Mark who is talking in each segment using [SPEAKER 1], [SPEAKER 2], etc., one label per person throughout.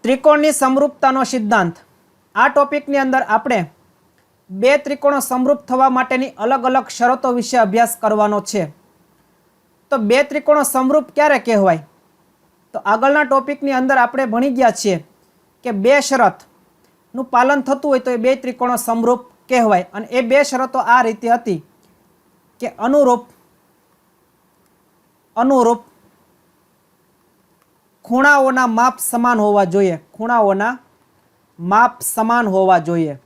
[SPEAKER 1] ત્રિકોણની સમરૂપતાનો સિદ્ધાંત। આ ટોપિકની અંદર આપણે બે ત્રિકોણો સમરૂપ થવા માટેની અલગ અલગ શરતો વિશે અભ્યાસ કરવાનો છે। તો બે ત્રિકોણો સમરૂપ ક્યારે કહેવાય? તો આગળના ટોપિકની અંદર આપણે ભણી ગયા છીએ કે બે શરતનું પાલન થતું હોય તો એ બે ત્રિકોણો સમરૂપ કહેવાય। અને એ બે શરતો આ રીતે હતી કે અનુરૂપ ખૂણાઓના માપ સમાન હોવા જોઈએ। ખૂણાઓના માપ સમાન હોવા જોઈએ।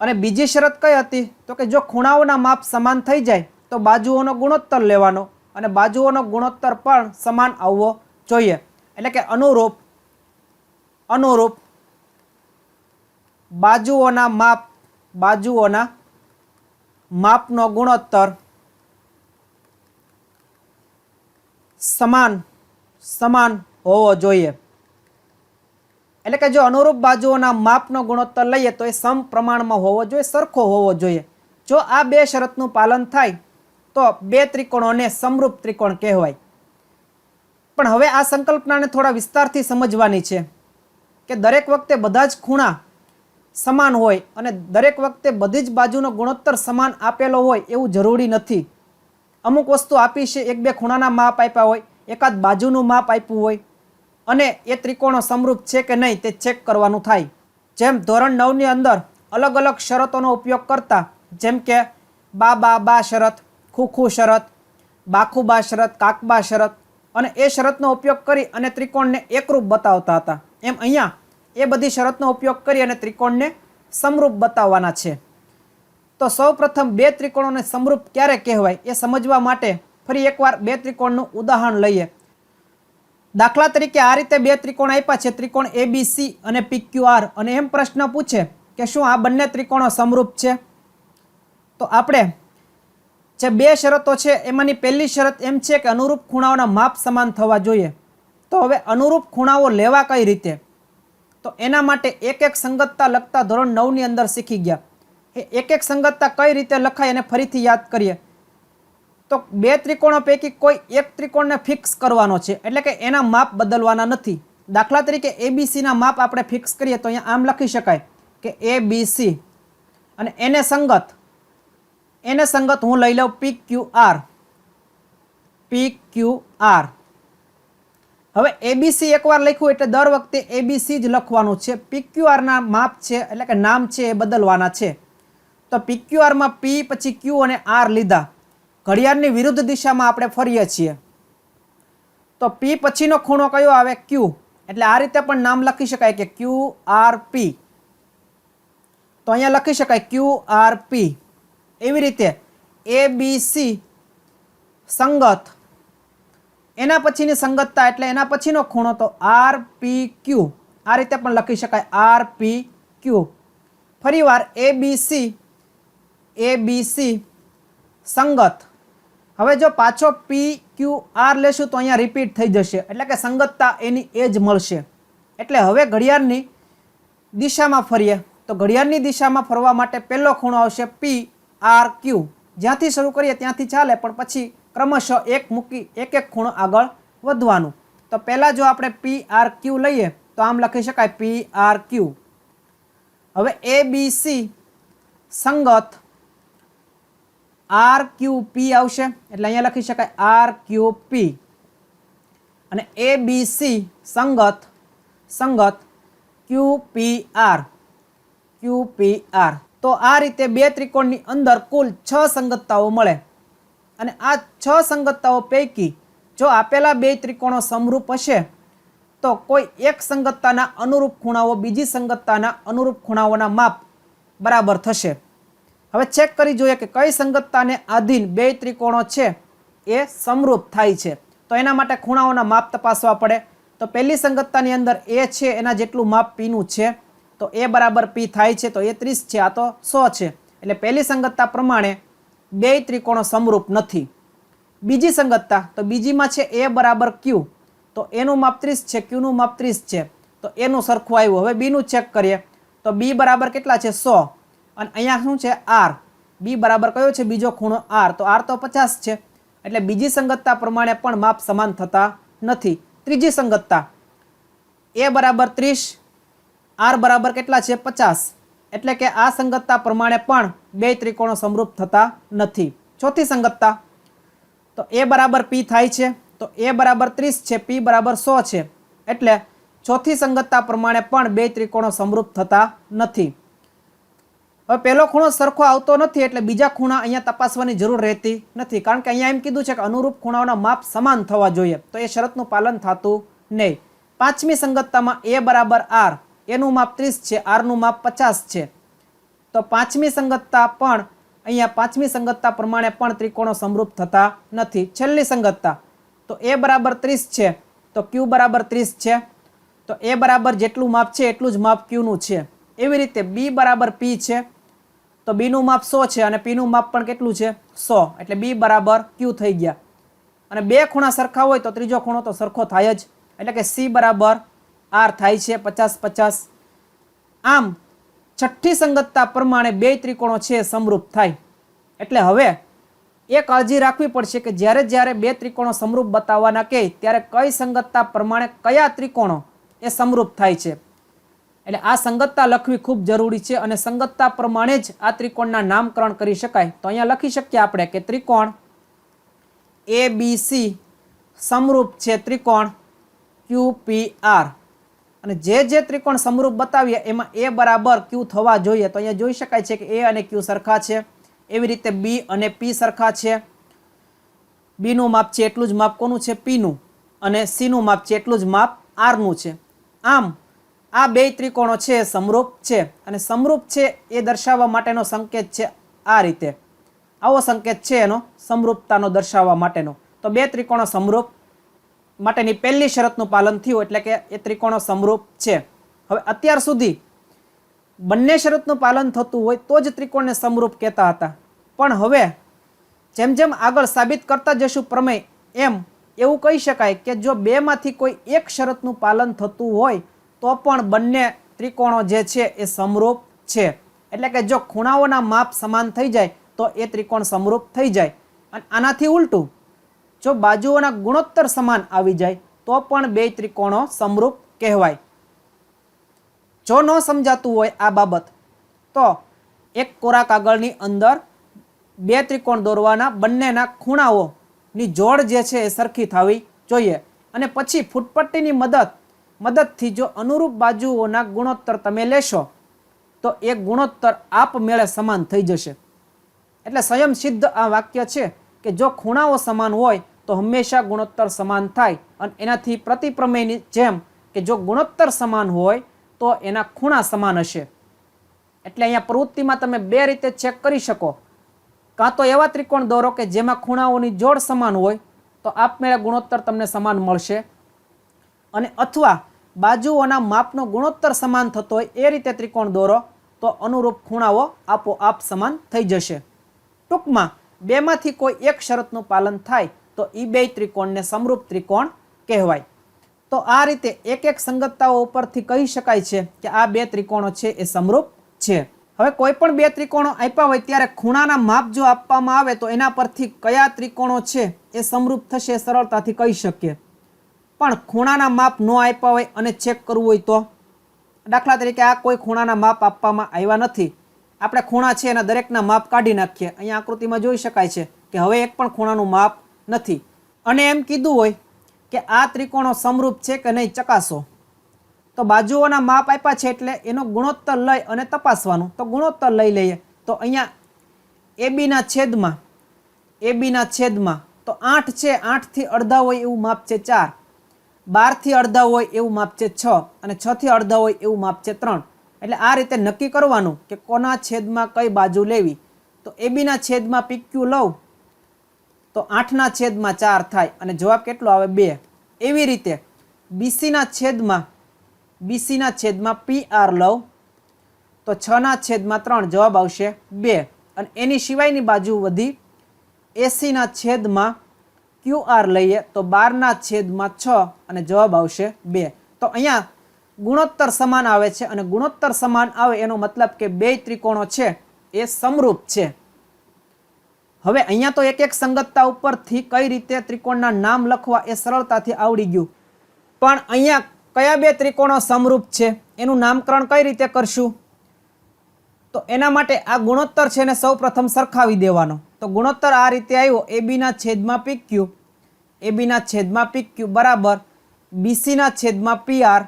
[SPEAKER 1] અને બીજી શરત કઈ હતી? તો કે જો ખૂણાઓના માપ સમાન થઈ જાય તો બાજુઓનો ગુણોત્તર લેવાનો અને બાજુઓનો ગુણોત્તર પણ સમાન આવવો જોઈએ। એટલે કે અનુરૂપ બાજુઓના માપનો ગુણોત્તર સમાન હોવો જોઈએ। એટલે કે જો અનુરૂપ બાજુઓના માપનો ગુણોત્તર લઈએ તો એ સમપ્રમાણમાં હોવો જોઈએ, સરખો હોવો જોઈએ। જો આ બે શરતનું પાલન થાય તો બે ત્રિકોણોને સમરૂપ ત્રિકોણ કહેવાય। પણ હવે આ સંકલ્પનાને થોડા વિસ્તારથી સમજવાની છે કે દરેક વખતે બધા જ ખૂણા સમાન હોય અને દરેક વખતે બધી જ બાજુનો ગુણોત્તર સમાન આપેલો હોય એવું જરૂરી નથી। અમુક વસ્તુ આપી છે, એક બે ખૂણાના માપ આપ્યા હોય, એકાદ બાજુનું માપ આપ્યું હોય અને એ ત્રિકોણો સમરૂપ છે કે નહીં તે ચેક કરવાનું થાય। જેમ ધોરણ 9ની અંદર અલગ અલગ શરતોનો ઉપયોગ કરતા, જેમ કે બા શરત, ખુખુ શરત, બાખુબા શરત, કાકબા શરત, અને એ શરતનો ઉપયોગ કરી અને ત્રિકોણને એકરૂપ બતાવતા હતા, એમ અહીંયા એ બધી શરતનો ઉપયોગ કરી અને ત્રિકોણને સમરૂપ બતાવવાના છે। તો સૌપ્રથમ બે ત્રિકોણોને સમરૂપ ક્યારે કહેવાય એ સમજવા માટે ફરી એકવાર બે ત્રિકોણનું ઉદાહરણ લઈએ। દાખલા તરીકે આ રીતે બે ત્રિકોણ આપ્યા છે, ત્રિકોણ ABC અને PQR, અને એમ પ્રશ્ન પૂછે કે શું આ બંને ત્રિકોણો સમરૂપ છે? તો આપણે જે બે શરતો છે એમાંની પહેલી શરત એમ છે કે અનુરૂપ ખૂણાઓના માપ સમાન થવા જોઈએ। તો હવે અનુરૂપ ખૂણાઓ લેવા કઈ રીતે? તો એના માટે એક એક સંગતતા લખતા ધોરણ 9ની અંદર શીખી ગયા। એક એક સંગતતા કઈ રીતે લખાય અને ફરીથી યાદ કરીએ તો બે ત્રિકોણો પૈકી કોઈ એક ત્રિકોણને ફિક્સ કરવાનો છે, એટલે કે એના માપ બદલવાના નથી। દાખલા તરીકે ABCના માપ આપણે ફિક્સ કરીએ તો અહીંયા આમ લખી શકાય કે ABC, અને એને સંગત હું લઈ લઉં PQR। હવે ABC એકવાર લખ્યું એટલે દર વખતે ABC જ લખવાનું છે। PQRના માપ છે એટલે કે નામ છે એ બદલવાના છે। તો PQRમાં P પછી Q અને R લીધા, ઘડિયાળની વિરુદ્ધ દિશામાં આપણે ફરીએ છીએ તો P પછીનો ખૂણો કયો આવે? Q, એટલે આ રીતે પણ નામ લખી શકાય કે QRP। તો અહીંયા લખી શકાય QRP। એવી રીતે ABC સંગત, એના પછીની સંગતતા એટલે એના પછીનો ખૂણો તો RPQ, આ રીતે પણ લખી શકાય RPQ। ફરીવાર ABC સંગત, હવે જો પાછો PQR લેશું તો અહીંયા રિપીટ થઈ જશે, એટલે કે સંગતતા એની એ જ મળશે। એટલે હવે ઘડિયાળની દિશામાં ફરીએ તો ઘડિયાળની દિશામાં ફરવા માટે પહેલો ખૂણો આવશે PRQ। જ્યાંથી શરૂ કરીએ ત્યાંથી ચાલે, પણ પછી ક્રમશઃ એક મૂકી એક એક ખૂણો આગળ વધવાનું। તો પહેલાં જો આપણે PRQ લઈએ તો આમ લખી શકાય PRQ। હવે ABC સંગત RQP આવશે, એટલે અહીંયા લખી શકાય RQP। અને ABC સંગત QPR। તો આ રીતે બે ત્રિકોણની અંદર કુલ 6 સંગતતાઓ મળે, અને આ 6 સંગતતાઓ પૈકી જો આપેલા બે ત્રિકોણો સમરૂપ હશે તો કોઈ એક સંગતતાના અનુરૂપ ખૂણાઓ બીજી સંગતતાના અનુરૂપ ખૂણાઓના માપ બરાબર થશે। હવે ચેક કરી જોઈએ કે કઈ સંગતતાને આધીન બે ત્રિકોણો છે એ સમરૂપ થાય છે। તો એના માટે ખૂણાઓના માપ તપાસવા પડે। તો પહેલી સંગતતાની અંદર A છે એના જેટલું માપ Pનું છે, તો A બરાબર P થાય છે, તો એ 30 છે, આ તો 100 છે, એટલે પહેલી સંગતતા પ્રમાણે બે ત્રિકોણો સમરૂપ નથી। બીજી સંગતતા, તો બીજીમાં છે A બરાબર Q, તો એનું માપ 30 છે, Qનું માપ 30 છે, તો એનું સરખું આવ્યું। હવે બીનું ચેક કરીએ તો B બરાબર કેટલા છે? 100, અને અહીંયા શું છે? R। B બરાબર કયો છે બીજો ખૂણો? R, તો R તો 50 છે, એટલે બીજી સંગતતા પ્રમાણે પણ માપ સમાન થતા નથી। ત્રીજી સંગતતા, એ બરાબર 30, આર બરાબર કેટલા છે 50, એટલે કે આ સંગતતા પ્રમાણે પણ બે ત્રિકોણો સમરૂપ થતા નથી. ચોથી સંગતતા, તો એ બરાબર પી થાય છે, તો એ બરાબર 30 છે, પી બરાબર 100 છે, એટલે ચોથી સંગતતા પ્રમાણે પણ બે ત્રિકોણો સમરૂપ થતા નથી. હવે પહેલો ખૂણો સરખો આવતો નથી એટલે બીજા ખૂણા અહીંયા તપાસવાની જરૂર રહેતી નથી, કારણ કે અહીંયા એમ કીધું છે કે અનુરૂપ ખૂણાઓના માપ સમાન થવા જોઈએ, તો એ શરતનું પાલન થતું નહીં. પાંચમી સંગતતામાં એ બરાબર આર, એનું માપ 30 છે, આરનું માપ 50 છે, તો પાંચમી સંગતતા પણ અહીંયા પાંચમી સંગતતા પ્રમાણે પણ ત્રિકોણો સમરૂપ થતા નથી. છેલ્લી સંગતતા, તો એ બરાબર 30 છે, તો ક્યુ બરાબર 30 છે, તો એ બરાબર જેટલું માપ છે એટલું જ માપ ક્યુનું છે. એવી રીતે બી બરાબર પી છે, તો બીનું માપ 100 છે અને પીનું માપ પણ કેટલું છે 100, એટલે બી બરાબર ક્યુ થઈ ગયા. અને બે ખૂણા સરખા હોય તો ત્રીજો ખૂણો તો સરખો થાય જ, એટલે કે સી બરાબર આર થાય છે 50-50. આમ છઠ્ઠી સંગતતા પ્રમાણે બે ત્રિકોણો છે સમરૂપ થાય. એટલે હવે એ કાળજી રાખવી પડશે કે જ્યારે જ્યારે બે ત્રિકોણો સમરૂપ બતાવવાના કહે ત્યારે કઈ સંગતતા પ્રમાણે કયા ત્રિકોણો એ સમરૂપ થાય છે. એટલે આ સંગતતા લખવી ખૂબ જરૂરી છે અને સંગતતા પ્રમાણે જ આ ત્રિકોણના નામકરણ કરી શકાય. તો અહીંયા લખી શકીએ આપણે કે ત્રિકોણ એ બી સી સમરૂપ છે ત્રિકોણ ક્યુ પી આર, અને જે ત્રિકોણ સમરૂપ બતાવીએ એમાં એ બરાબર ક્યુ થવા જોઈએ. તો અહીંયા જોઈ શકાય છે કે એ અને ક્યુ સરખા છે. એવી રીતે બી અને પી સરખા છે. બીનું માપ છે એટલું જ માપ કોનું છે પીનું, અને સીનું માપ છે એટલું જ માપ આરનું છે. આમ આ બે ત્રિકોણો છે સમરૂપ છે, અને સમરૂપ છે એ દર્શાવવા માટેનો સંકેત છે આ રીતે, આવો સંકેત છે એનો સમરૂપતાનો દર્શાવવા માટેનો. તો બે ત્રિકોણો સમરૂપ માટેની પહેલી શરતનું પાલન થયું, એટલે કે એ ત્રિકોણો સમરૂપ છે. હવે અત્યાર સુધી બંને શરતનું પાલન થતું હોય તો જ ત્રિકોણને સમરૂપ કહેતા હતા, પણ હવે જેમ જેમ આગળ સાબિત કરતા જશું પ્રમેય એમ એવું કહી શકાય કે જો બેમાંથી કોઈ એક શરતનું પાલન થતું હોય તો પણ બંને ત્રિકોણો જે છે એ સમરૂપ છે. એટલે કે જો ખૂણાઓના માપ સમાન થઈ જાય તો એ ત્રિકોણ સમરૂપ થઈ જાય. અને આનાથી ઉલટું, જો બાજુઓના ગુણોત્તર સમાન આવી જાય તો પણ બે ત્રિકોણો સમરૂપ કહેવાય. જો ન સમજાતું હોય આ બાબત તો એક કોરા કાગળની અંદર બે ત્રિકોણ દોરવાના, બંનેના ખૂણાઓની જોડ જે છે એ સરખી થવી જોઈએ, અને પછી ફૂટપટ્ટીની મદદથી જો અનુરૂપ બાજુઓના ગુણોત્તર તમે લેશો તો એ ગુણોત્તર આપમેળે સમાન થઈ જશે. એટલે સ્વયં સિદ્ધ આ વાક્ય છે કે જો ખૂણાઓ સમાન હોય તો હંમેશા ગુણોત્તર સમાન થાય, અને એનાથી પ્રતિપ્રમેયની જેમ કે જો ગુણોત્તર સમાન હોય તો એના ખૂણા સમાન હશે. એટલે અહીંયા પ્રવૃત્તિમાં તમે બે રીતે ચેક કરી શકો, કાં તો એવા ત્રિકોણ દોરો કે જેમાં ખૂણાઓની જોડ સમાન હોય તો આપમેળે ગુણોત્તર તમને સમાન મળશે, અને અથવા બાજુઓના માપનો ગુણોત્તર સમાન થતો હોય એ રીતે ત્રિકોણ દોરો તો અનુરૂપ ખૂણાઓ આપોઆપ સમાન થઈ જશે. ટૂંકમાં બેમાંથી કોઈ એક શરતનું પાલન થાય તો એ બે ત્રિકોણને સમરૂપ ત્રિકોણ કહેવાય. તો આ રીતે એક એક સંગતતાઓ ઉપરથી કહી શકાય છે કે આ બે ત્રિકોણો છે એ સમરૂપ છે. હવે કોઈ પણ બે ત્રિકોણો આપ્યા હોય ત્યારે ખૂણાના માપ જો આપવામાં આવે તો એના પરથી કયા ત્રિકોણો છે એ સમરૂપ થશે સરળતાથી કહી શકીએ. પણ ખૂણાના માપ ન આપ્યા હોય અને ચેક કરવું હોય તો, દાખલા તરીકે આ કોઈ ખૂણાના માપ આપવામાં આવ્યા નથી, આપણે ખૂણા છે એના દરેકના માપ કાઢી નાખીએ. અહીંયા આકૃતિમાં જોઈ શકાય છે કે હવે એક પણ ખૂણાનું માપ નથી, અને એમ કીધું હોય કે આ ત્રિકોણો સમરૂપ છે કે નહીં ચકાસો, તો બાજુઓના માપ આપ્યા છે એટલે એનો ગુણોત્તર લઈ અને તપાસવાનું. તો ગુણોત્તર લઈ લઈએ તો અહીંયા એબીના છેદમાં તો 8 છે, 8થી અડધા હોય એવું માપ છે 4, 12થી અડધા હોય એવું માપ છે 6, અને 6થી અડધા હોય એવું માપ છે 3. એટલે આ રીતે નક્કી કરવાનું કે કોના છેદમાં કઈ બાજુ લેવી. તો એબીના છેદમાં પીક્યુ લઉં તો 8ના છેદમાં 4 થાય અને જવાબ કેટલો આવે 2. એવી રીતે બીસીના છેદમાં પી આર લઉં તો 6ના છેદમાં 3 જવાબ આવશે 2. અને એની સિવાયની બાજુ વધી એસીના છેદમાં ક્યુ આર લઈએ તો 12ના છેદમાં 6 અને જવાબ આવશે 2. તો અહીંયા ગુણોત્તર સમાન આવે છે, અને ગુણોત્તર સમાન આવે એનો મતલબ કે બે ત્રિકોણો છે એ સમરૂપ છે. હવે અહીંયા તો એક એક સંગતતા ઉપરથી કઈ રીતે ત્રિકોણના નામ લખવા એ સરળતાથી આવડી ગયું, પણ અહીંયા કયા બે ત્રિકોણો સમરૂપ છે એનું નામકરણ કઈ રીતે કરશું? તો એના માટે આ ગુણોત્તર છે એને સૌ પ્રથમ સરખાવી દેવાનો. તો ગુણોત્તર આ રીતે આવ્યો, એબીના છેદમાં પીક્યુ, એબીના છેદમાં પીક્યુ બરાબર બીસીના છેદમાં પીઆર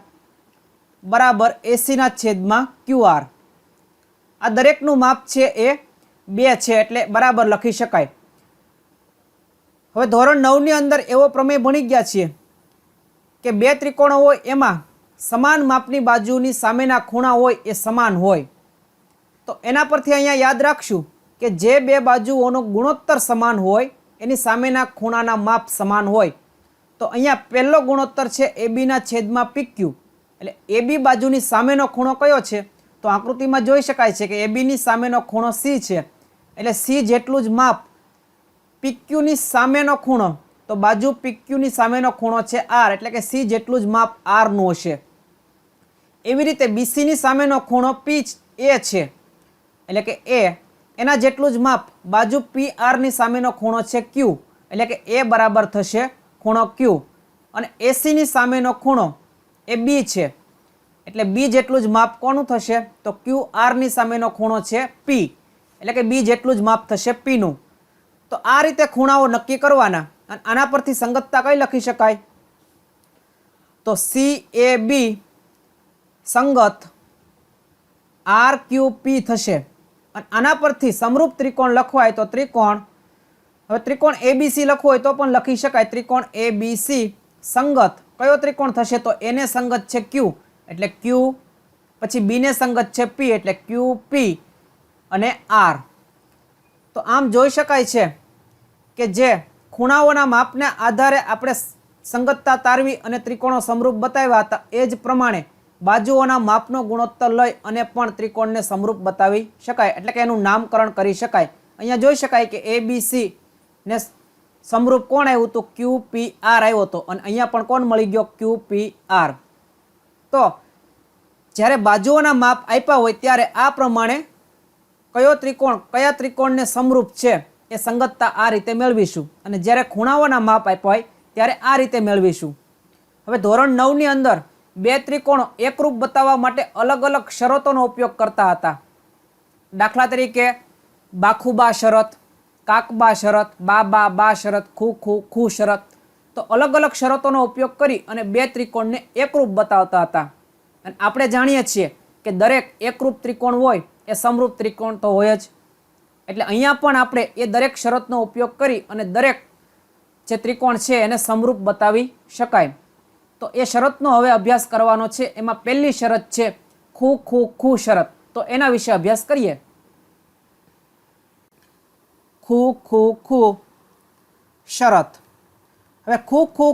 [SPEAKER 1] બરાબર એસીના છેદમાં ક્યુઆર. આ દરેકનું માપ છે એ 2 છે એટલે બરાબર લખી શકાય. હવે ધોરણ 9 ની અંદર એવો પ્રમેય ભણી ગયા છીએ કે બે ત્રિકોણો હોય એમાં સમાન માપની બાજુની સામેના ખૂણા હોય એ સમાન હોય. તો એના પરથી અહીંયા યાદ રાખશું કે જે બે બાજુઓનો ગુણોત્તર સમાન હોય એની સામેના ખૂણાના માપ સમાન હોય. તો અહીંયા પહેલો ગુણોત્તર છે એબીના છેદમાં પીક્યુ, એટલે એબી બાજુની સામેનો ખૂણો કયો છે? તો આકૃતિમાં જોઈ શકાય છે કે એબીની સામેનો ખૂણો સી છે, એટલે સી જેટલું જ માપ પીક્યુની સામેનો ખૂણો, તો બાજુ પીક્યુની સામેનો ખૂણો છે આર, એટલે કે સી જેટલું જ માપ આરનું હશે. એવી રીતે બીસીની સામેનો ખૂણો પી એ છે, એટલે કે એ એના જેટલું જ માપ બાજુ પી આરની સામેનો ખૂણો છે ક્યુ, એટલે કે એ બરાબર થશે ખૂણો ક્યુ. અને એસીની સામેનો ખૂણો એ બી છે, એટલે બી જેટલું જ માપ કોનું થશે? તો ક્યુ આરની સામેનો ખૂણો છે પી, એટલે કે બી જેટલું જ માપ થશે પીનું. તો આ રીતે ખૂણાઓ નક્કી કરવાના અને આના પરથી સંગતતા કઈ લખી શકાય? તો સી એ બી સંગત આર ક્યુ પી થશે. અને આના પરથી સમરૂપ ત્રિકોણ લખવાય તો ત્રિકોણ, હવે ત્રિકોણ એબીસી લખવું હોય તો પણ લખી શકાય. ત્રિકોણ એબીસી સંગત કયો ત્રિકોણ થશે? તો એને સંગત છે ક્યુ, એટલે ક્યુ, પછી બી ને સંગત છે પી, એટલે ક્યુ પી અને આર. તો આમ જોઈ શકાય છે કે જે ખૂણાઓના માપના આધારે આપણે સંગતતા તારવી અને ત્રિકોણો સમરૂપ બતાવ્યા હતા એ જ પ્રમાણે બાજુઓના માપનો ગુણોત્તર લઈ અને પણ ત્રિકોણને સમરૂપ બતાવી શકાય, એટલે કે એનું નામકરણ કરી શકાય. અહીંયા જોઈ શકાય કે એ બી સી ને સમરૂપ કોણ આવ્યું હતું? ક્યુ પી આર આવ્યો હતો, અને અહીંયા પણ કોણ મળી ગયો? ક્યુ પી આર. તો જ્યારે બાજુઓના માપ આપ્યા હોય ત્યારે આ પ્રમાણે કયો ત્રિકોણ કયા ત્રિકોણને સમરૂપ છે એ સંગતતા આ રીતે મેળવીશું, અને જ્યારે ખૂણાઓના માપ આપ્યા હોય ત્યારે આ રીતે મેળવીશું. હવે ધોરણ 9 ની અંદર બે ત્રિકોણો એકરૂપ બતાવવા માટે અલગ અલગ શરતોનો ઉપયોગ કરતા હતા. દાખલા તરીકે બાખુબા શરત, કાકબા શરત, બા બા શરત, ખુ શરત. તો અલગ અલગ શરતોનો ઉપયોગ કરી અને બે ત્રિકોણને એકરૂપ બતાવતા હતા. અને આપણે જાણીએ છીએ કે દરેક એકરૂપ ત્રિકોણ હોય એ સમરૂપ ત્રિકોણ તો હોય જ. એટલે અહીંયા પણ આપણે એ દરેક શરતનો ઉપયોગ કરી અને દરેક જે ત્રિકોણ છે એને સમરૂપ બતાવી શકાય. તો એ શરતનો હવે અભ્યાસ કરવાનો છે. એમાં પહેલી શરત છે ખુ શરત. તો એના વિશે અભ્યાસ કરીએ. ખુ શરત. હવે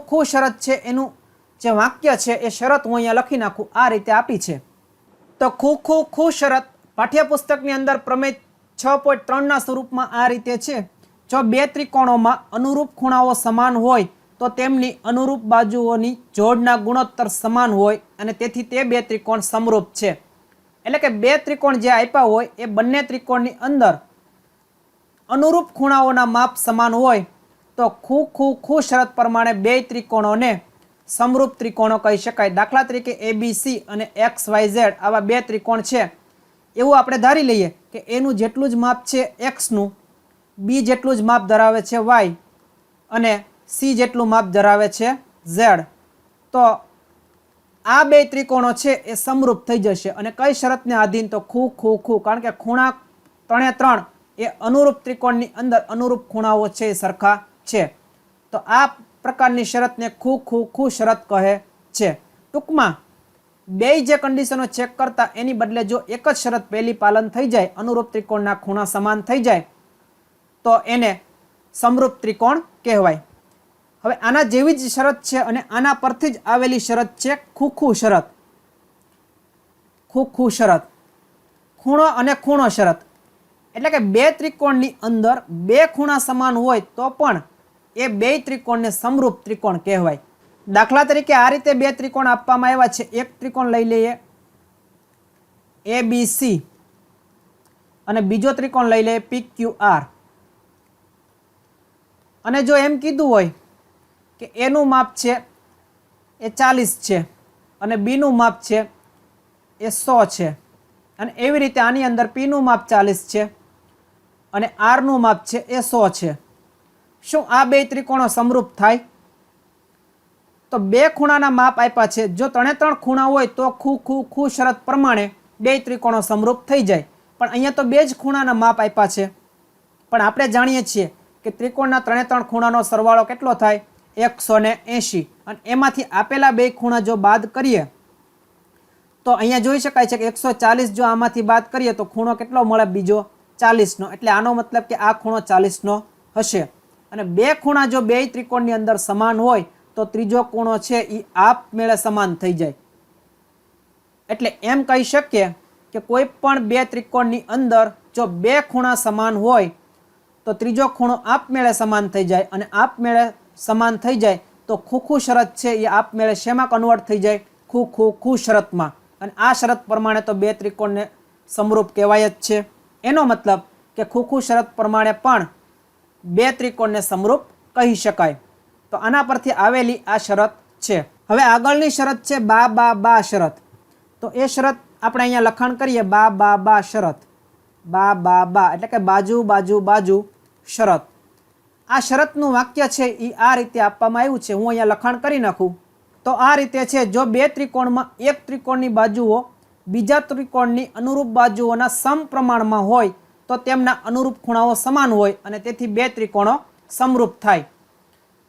[SPEAKER 1] ખુ શરત છે એનું જે વાક્ય છે એ શરત હું અહીંયા લખી નાખું, આ રીતે આપી છે. તો ખુ શરત પાઠ્યપુસ્તકની અંદર પ્રમેય 6.3 ના સ્વરૂપમાં આ રીતે છે. જો બે ત્રિકોણોમાં અનુરૂપ ખૂણાઓ સમાન હોય તો તેમની અનુરૂપ બાજુઓની જોડના ગુણોત્તર સમાન હોય અને તેથી તે બે ત્રિકોણ સમરૂપ છે. એટલે કે બે ત્રિકોણ જે આપ્યા હોય એ બંને ત્રિકોણની અંદર અનુરૂપ ખૂણાઓના માપ સમાન હોય તો ખુ શરત પ્રમાણે બે ત્રિકોણોને સમરૂપ ત્રિકોણો કહી શકાય. દાખલા તરીકે એબીસી અને એક્સ વાય ઝેડ આવા બે ત્રિકોણ છે એવું આપણે ધારી લઈએ કે એનું જેટલું જ માપ છે એક્સનું, બી જેટલું જ માપ ધરાવે છે વાય અને સી જેટલું માપ ધરાવે છે ઝેડ. તો આ બે ત્રિકોણો છે એ સમરૂપ થઈ જશે. અને કઈ શરતને આધીન? તો ખુ, કારણ કે ખૂણા 3 એ અનુરૂપ ત્રિકોણની અંદર અનુરૂપ ખૂણાઓ છે એ સરખા છે. તો આ પ્રકારની શરતને ખુ શરત કહે છે. ટૂંકમાં બે જે કન્ડિશનો ચેક કરતા એની બદલે જો એક જ શરત પહેલી પાલન થઈ જાય, અનુરૂપ ત્રિકોણના ખૂણા સમાન થઈ જાય તો એને સમરૂપ ત્રિકોણ કહેવાય. હવે આના જેવી જ શરત છે અને આના પરથી જ આવેલી શરત છે ખુ શરત. ખુ શરત, ખૂણો અને ખૂણો શરત. એટલે કે બે ત્રિકોણની અંદર બે ખૂણા સમાન હોય તો પણ એ બે ત્રિકોણને સમરૂપ ત્રિકોણ કહેવાય. દાખલા તરીકે આ રીતે બે ત્રિકોણ આપવામાં આવ્યા છે. એક ત્રિકોણ લઈ લઈએ એબીસી અને બીજો ત્રિકોણ લઈ લઈએ PQR. અને જો એમ કીધું હોય કે એનું માપ છે એ 40 છે અને બીનું માપ છે એ 100 છે અને એવી રીતે આની અંદર પીનું માપ 40 છે અને આરનું માપ છે એ 100 છે. શું આ બે ત્રિકોણો સમરૂપ થાય? તો બે ખૂણાના માપ આપ્યા છે. જો 3 ખૂણા હોય તો ખૂ શરત પ્રમાણે બે ત્રિકોણો સમરૂપ થઈ જાય. પણ અહીંયા તો બે જ ખૂણાના માપ આપ્યા છે. પણ આપણે જાણીએ છીએ કે ત્રિકોણના 3 ખૂણાનો સરવાળો કેટલો થાય? 180. અને એમાંથી આપેલા બે ખૂણા જો બાદ કરીએ તો અહીંયા જોઈ શકાય છે કે 140 જો આમાંથી બાદ કરીએ તો ખૂણો કેટલો મળે? બીજો 40નો. એટલે આનો મતલબ કે આ ખૂણો 40નો હશે. અને બે ખૂણા જો બે ત્રિકોણની અંદર સમાન હોય તો ત્રીજો ખૂણો છે એ આપમેળે સમાન થઈ જાય. એટલે એમ કહી શકીએ કે કોઈ પણ બે ત્રિકોણની અંદર જો બે ખૂણા સમાન હોય તો ત્રીજો ખૂણો આપમેળે સમાન થઈ જાય. અને આપમેળે સમાન થઈ જાય તો ખૂ શરત છે એ આપમેળે શેમાં કન્વર્ટ થઈ જાય? ખૂ શરતમાં. અને આ શરત પ્રમાણે તો બે ત્રિકોણને સમરૂપ કહેવાય જ છે. એનો મતલબ કે ખૂ શરત પ્રમાણે પણ બે ત્રિકોણને સમરૂપ કહી શકાય. તો આના પરથી આવેલી આ શરત છે. હવે આગળની શરત છે બા શરત. તો એ શરત આપણે અહીંયા લખાણ કરીએ બા શરત. બા એટલે કે બાજુ શરત. આ શરતનું વાક્ય છે એ આ રીતે આપવામાં આવ્યું છે. હું અહીંયા લખાણ કરી નાખું તો આ રીતે છે. જો બે ત્રિકોણમાં એક ત્રિકોણની બાજુઓ બીજા ત્રિકોણની અનુરૂપ બાજુઓના સમપ્રમાણમાં હોય તો તેમના અનુરૂપ ખૂણાઓ સમાન હોય અને તેથી બે ત્રિકોણો સમરૂપ થાય.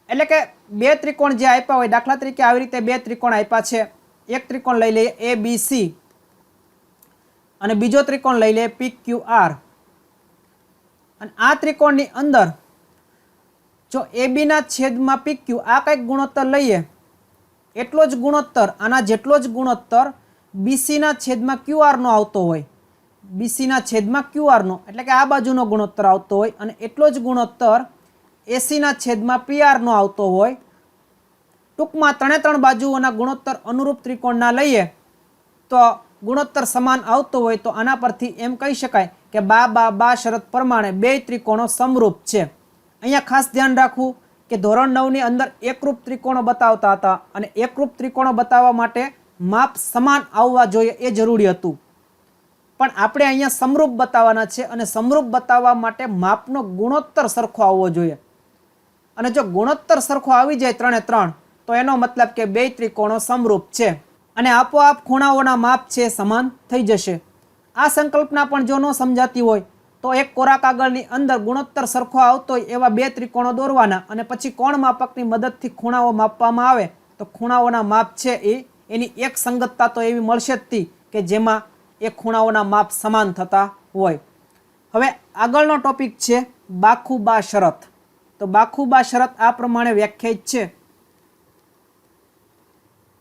[SPEAKER 1] એટલે કે બે ત્રિકોણ જે આપ્યા હોય, દાખલા તરીકે આવી રીતે બે ત્રિકોણ આપ્યા છે. એક ત્રિકોણ લઈ લઈએ ABC અને બીજો ત્રિકોણ લઈ લઈએ PQR. અને આ ત્રિકોણની અંદર જો AB ના છેદમાં PQ આ કંઈક ગુણોત્તર લઈએ એટલો જ ગુણોત્તર, આના જેટલો જ ગુણોત્તર BC ના છેદમાં QR નો આવતો હોય. BC ના છેદમાં QR નો એટલે કે આ બાજુનો ગુણોત્તર આવતો હોય અને એટલો જ ગુણોત્તર AC ના છેદમાં PR નો આવતો હોય. ટૂંકમાં 3 બાજુઓના ગુણોત્તર અનુરૂપ ત્રિકોણના લઈએ તો ગુણોત્તર સમાન આવતો હોય તો આના પરથી એમ કહી શકાય કે બા શરત પ્રમાણે બે ત્રિકોણો સમરૂપ છે. અહીંયા ખાસ ધ્યાન રાખવું કે ધોરણ 9 ની અંદર એકરૂપ ત્રિકોણો બતાવતા હતા અને એકરૂપ ત્રિકોણો બતાવવા માટે માપ સમાન આવવા જોઈએ એ જરૂરી હતું. પણ આપણે અહીંયા સમરૂપ બતાવવાના છે અને સમરૂપ બતાવવા માટે માપનો ગુણોત્તર સરખો આવવો જોઈએ. અને જો ગુણોત્તર સરખો આવી જાય 3 તો એનો મતલબ કે બે ત્રિકોણો સમરૂપ છે અને આપોઆપ ખૂણાઓના માપ છે સમાન થઈ જશે. આ સંકલ્પના પણ જો ન સમજાતી હોય તો એક કોરા કાગળની અંદર ગુણોત્તર સરખો આવતો હોય એવા બે ત્રિકોણો દોરવાના અને પછી કોણ માપકની મદદથી ખૂણાઓ માપવામાં આવે તો ખૂણાઓના માપ છે એની એક સંગતતા તો એવી મળશે જ કે જેમાં એ ખૂણાઓના માપ સમાન થતા હોય. હવે આગળનો ટોપિક છે બા શરત. તો બા શરત આ પ્રમાણે વ્યાખ્યાયિત છે.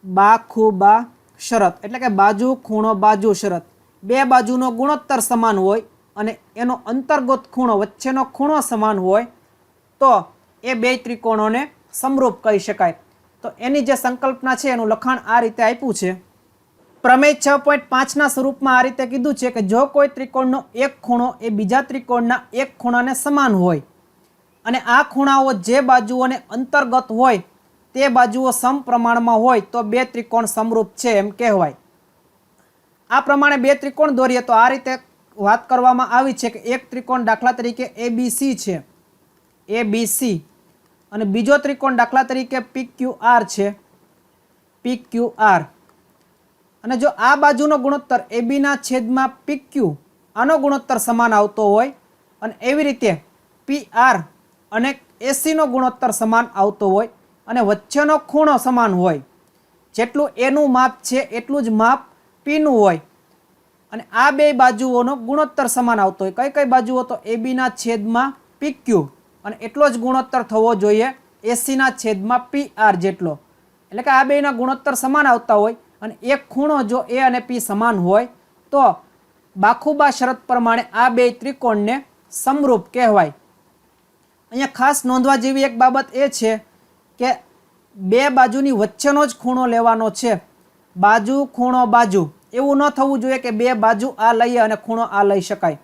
[SPEAKER 1] બા શરત એટલે કે બાજુ ખૂણો બાજુ શરત. બે બાજુનો ગુણોત્તર સમાન હોય અને એનો અંતર્ગત ખૂણો વચ્ચેનો ખૂણો સમાન હોય તો એ બે ત્રિકોણોને સમરૂપ કહી શકાય. તો એની જે સંકલ્પના છે એનું લખાણ આ રીતે આપ્યું છે. પ્રમેય 6.5 ના સ્વરૂપમાં આ રીતે કીધું છે કે જો કોઈ ત્રિકોણનો એક ખૂણો એ બીજા ત્રિકોણના એક ખૂણાને સમાન હોય અને આ ખૂણાઓ જે બાજુઓને અંતર્ગત હોય તે બાજુઓ સમપ્રમાણમાં હોય તો બે ત્રિકોણ સમરૂપ છે એમ કહેવાય. આ પ્રમાણે બે ત્રિકોણ દોરીએ તો આ રીતે વાત કરવામાં આવી છે કે એક ત્રિકોણ દાખલા તરીકે ABC છે, ABC અને બીજો ત્રિકોણ દાખલા તરીકે PQR છે, PQR. અને જો આ બાજુનો ગુણોત્તર AB ના છેદમાં PQ આનો ગુણોત્તર સમાન આવતો હોય અને એવી રીતે PR અને AC નો ગુણોત્તર સમાન આવતો હોય અને વચ્ચેનો ખૂણો સમાન હોય, જેટલું એનું માપ છે એટલું જ માપ Pનું હોય અને આ બે બાજુઓનો ગુણોત્તર સમાન આવતો હોય. કઈ બાજુઓ? તો AB ના છેદમાં PQ અને એટલો જ ગુણોત્તર થવો જોઈએ AC ના છેદમાં PR જેટલો. એટલે કે આ બેના ગુણોત્તર સમાન આવતા હોય અને એક ખૂણો જો A અને P સમાન હોય તો બા શરત પ્રમાણે આ બે ત્રિકોણને સમરૂપ કહેવાય. અહીંયા ખાસ નોંધવા જેવી એક બાબત એ છે કે બે બાજુની વચ્ચેનો જ ખૂણો લેવાનો છે. બાજુ ખૂણો બાજુ એવું ન થવું જોઈએ કે બે બાજુ આ લઈએ અને ખૂણો આ લઈ શકાય.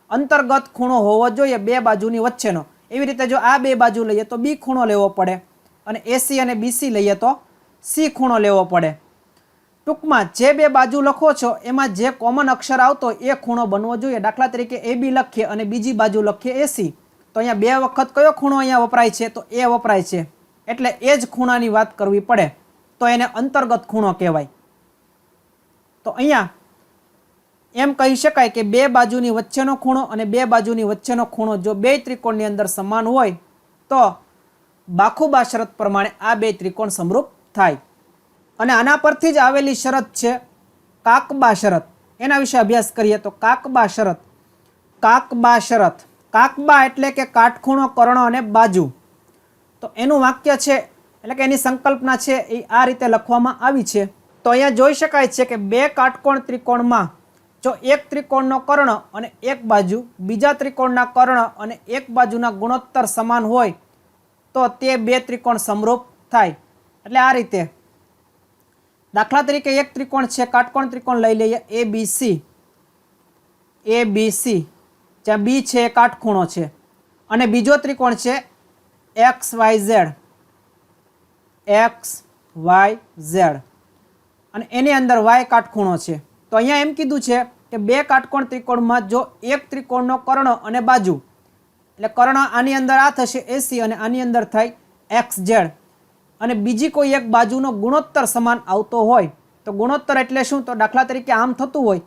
[SPEAKER 1] અંતર્ગત ખૂણો હોવો જોઈએ બે બાજુની વચ્ચેનો. એવી રીતે જો આ બે બાજુ લઈએ તો B ખૂણો લેવો પડે અને AC અને BC લઈએ તો C ખૂણો લેવો પડે. ટૂંકમાં જે બે બાજુ લખો છો એમાં જે કોમન અક્ષર આવતો એ ખૂણો બનવો જોઈએ. દાખલા તરીકે AB લખીએ અને બીજી બાજુ લખીએ AC, તો અહીંયા બે વખત કયો ખૂણો અહીંયા વપરાય છે? તો એ વપરાય છે, એટલે એ જ ખૂણાની વાત કરવી પડે, તો એને અંતર્ગત ખૂણો કહેવાય. તો અહીંયા એમ કહી શકાય કે બે બાજુની વચ્ચેનો ખૂણો અને બે બાજુની વચ્ચેનો ખૂણો જો બે ત્રિકોણની અંદર સમાન હોય તો બાખુબા શરત પ્રમાણે આ બે ત્રિકોણ સમરૂપ થાય. અને આના પરથી જ આવેલી શરત છે કાકબા શરત. એના વિશે અભ્યાસ કરીએ તો કાકબા શરત. કાકબા શરત, કાકબા એટલે કે કાટખૂણો, કર્ણ અને બાજુ. તો એનું વાક્ય છે એટલે કે એની સંકલ્પના છે એ આ રીતે લખવામાં આવી છે. તો અહીંયા જોઈ શકાય છે કે બે કાટકોણ ત્રિકોણમાં જો એક ત્રિકોણનો કર્ણ અને એક બાજુ બીજા ત્રિકોણના કર્ણ અને એક બાજુના ગુણોત્તર સમાન હોય તો તે બે ત્રિકોણ સમરૂપ થાય. એટલે આ રીતે દાખલા તરીકે એક ત્રિકોણ છે, કાટકોણ ત્રિકોણ લઈ લઈએ ABC. ABC જ્યાં B છે એ કાટખૂણો છે અને બીજો ત્રિકોણ છે XYZ. XYZ અને એની અંદર Y કાટખૂણો છે. તો અહીંયા એમ કીધું છે કે બે કાટકોણ ત્રિકોણમાં જો એક ત્રિકોણનો કર્ણ અને બાજુ, એટલે કર્ણ આની અંદર આ થશે AC અને આની અંદર થાય XZ, અને બીજી કોઈ એક બાજુનો ગુણોત્તર સમાન આવતો હોય તો ગુણોત્તર એટલે શું? તો દાખલા તરીકે આમ થતું હોય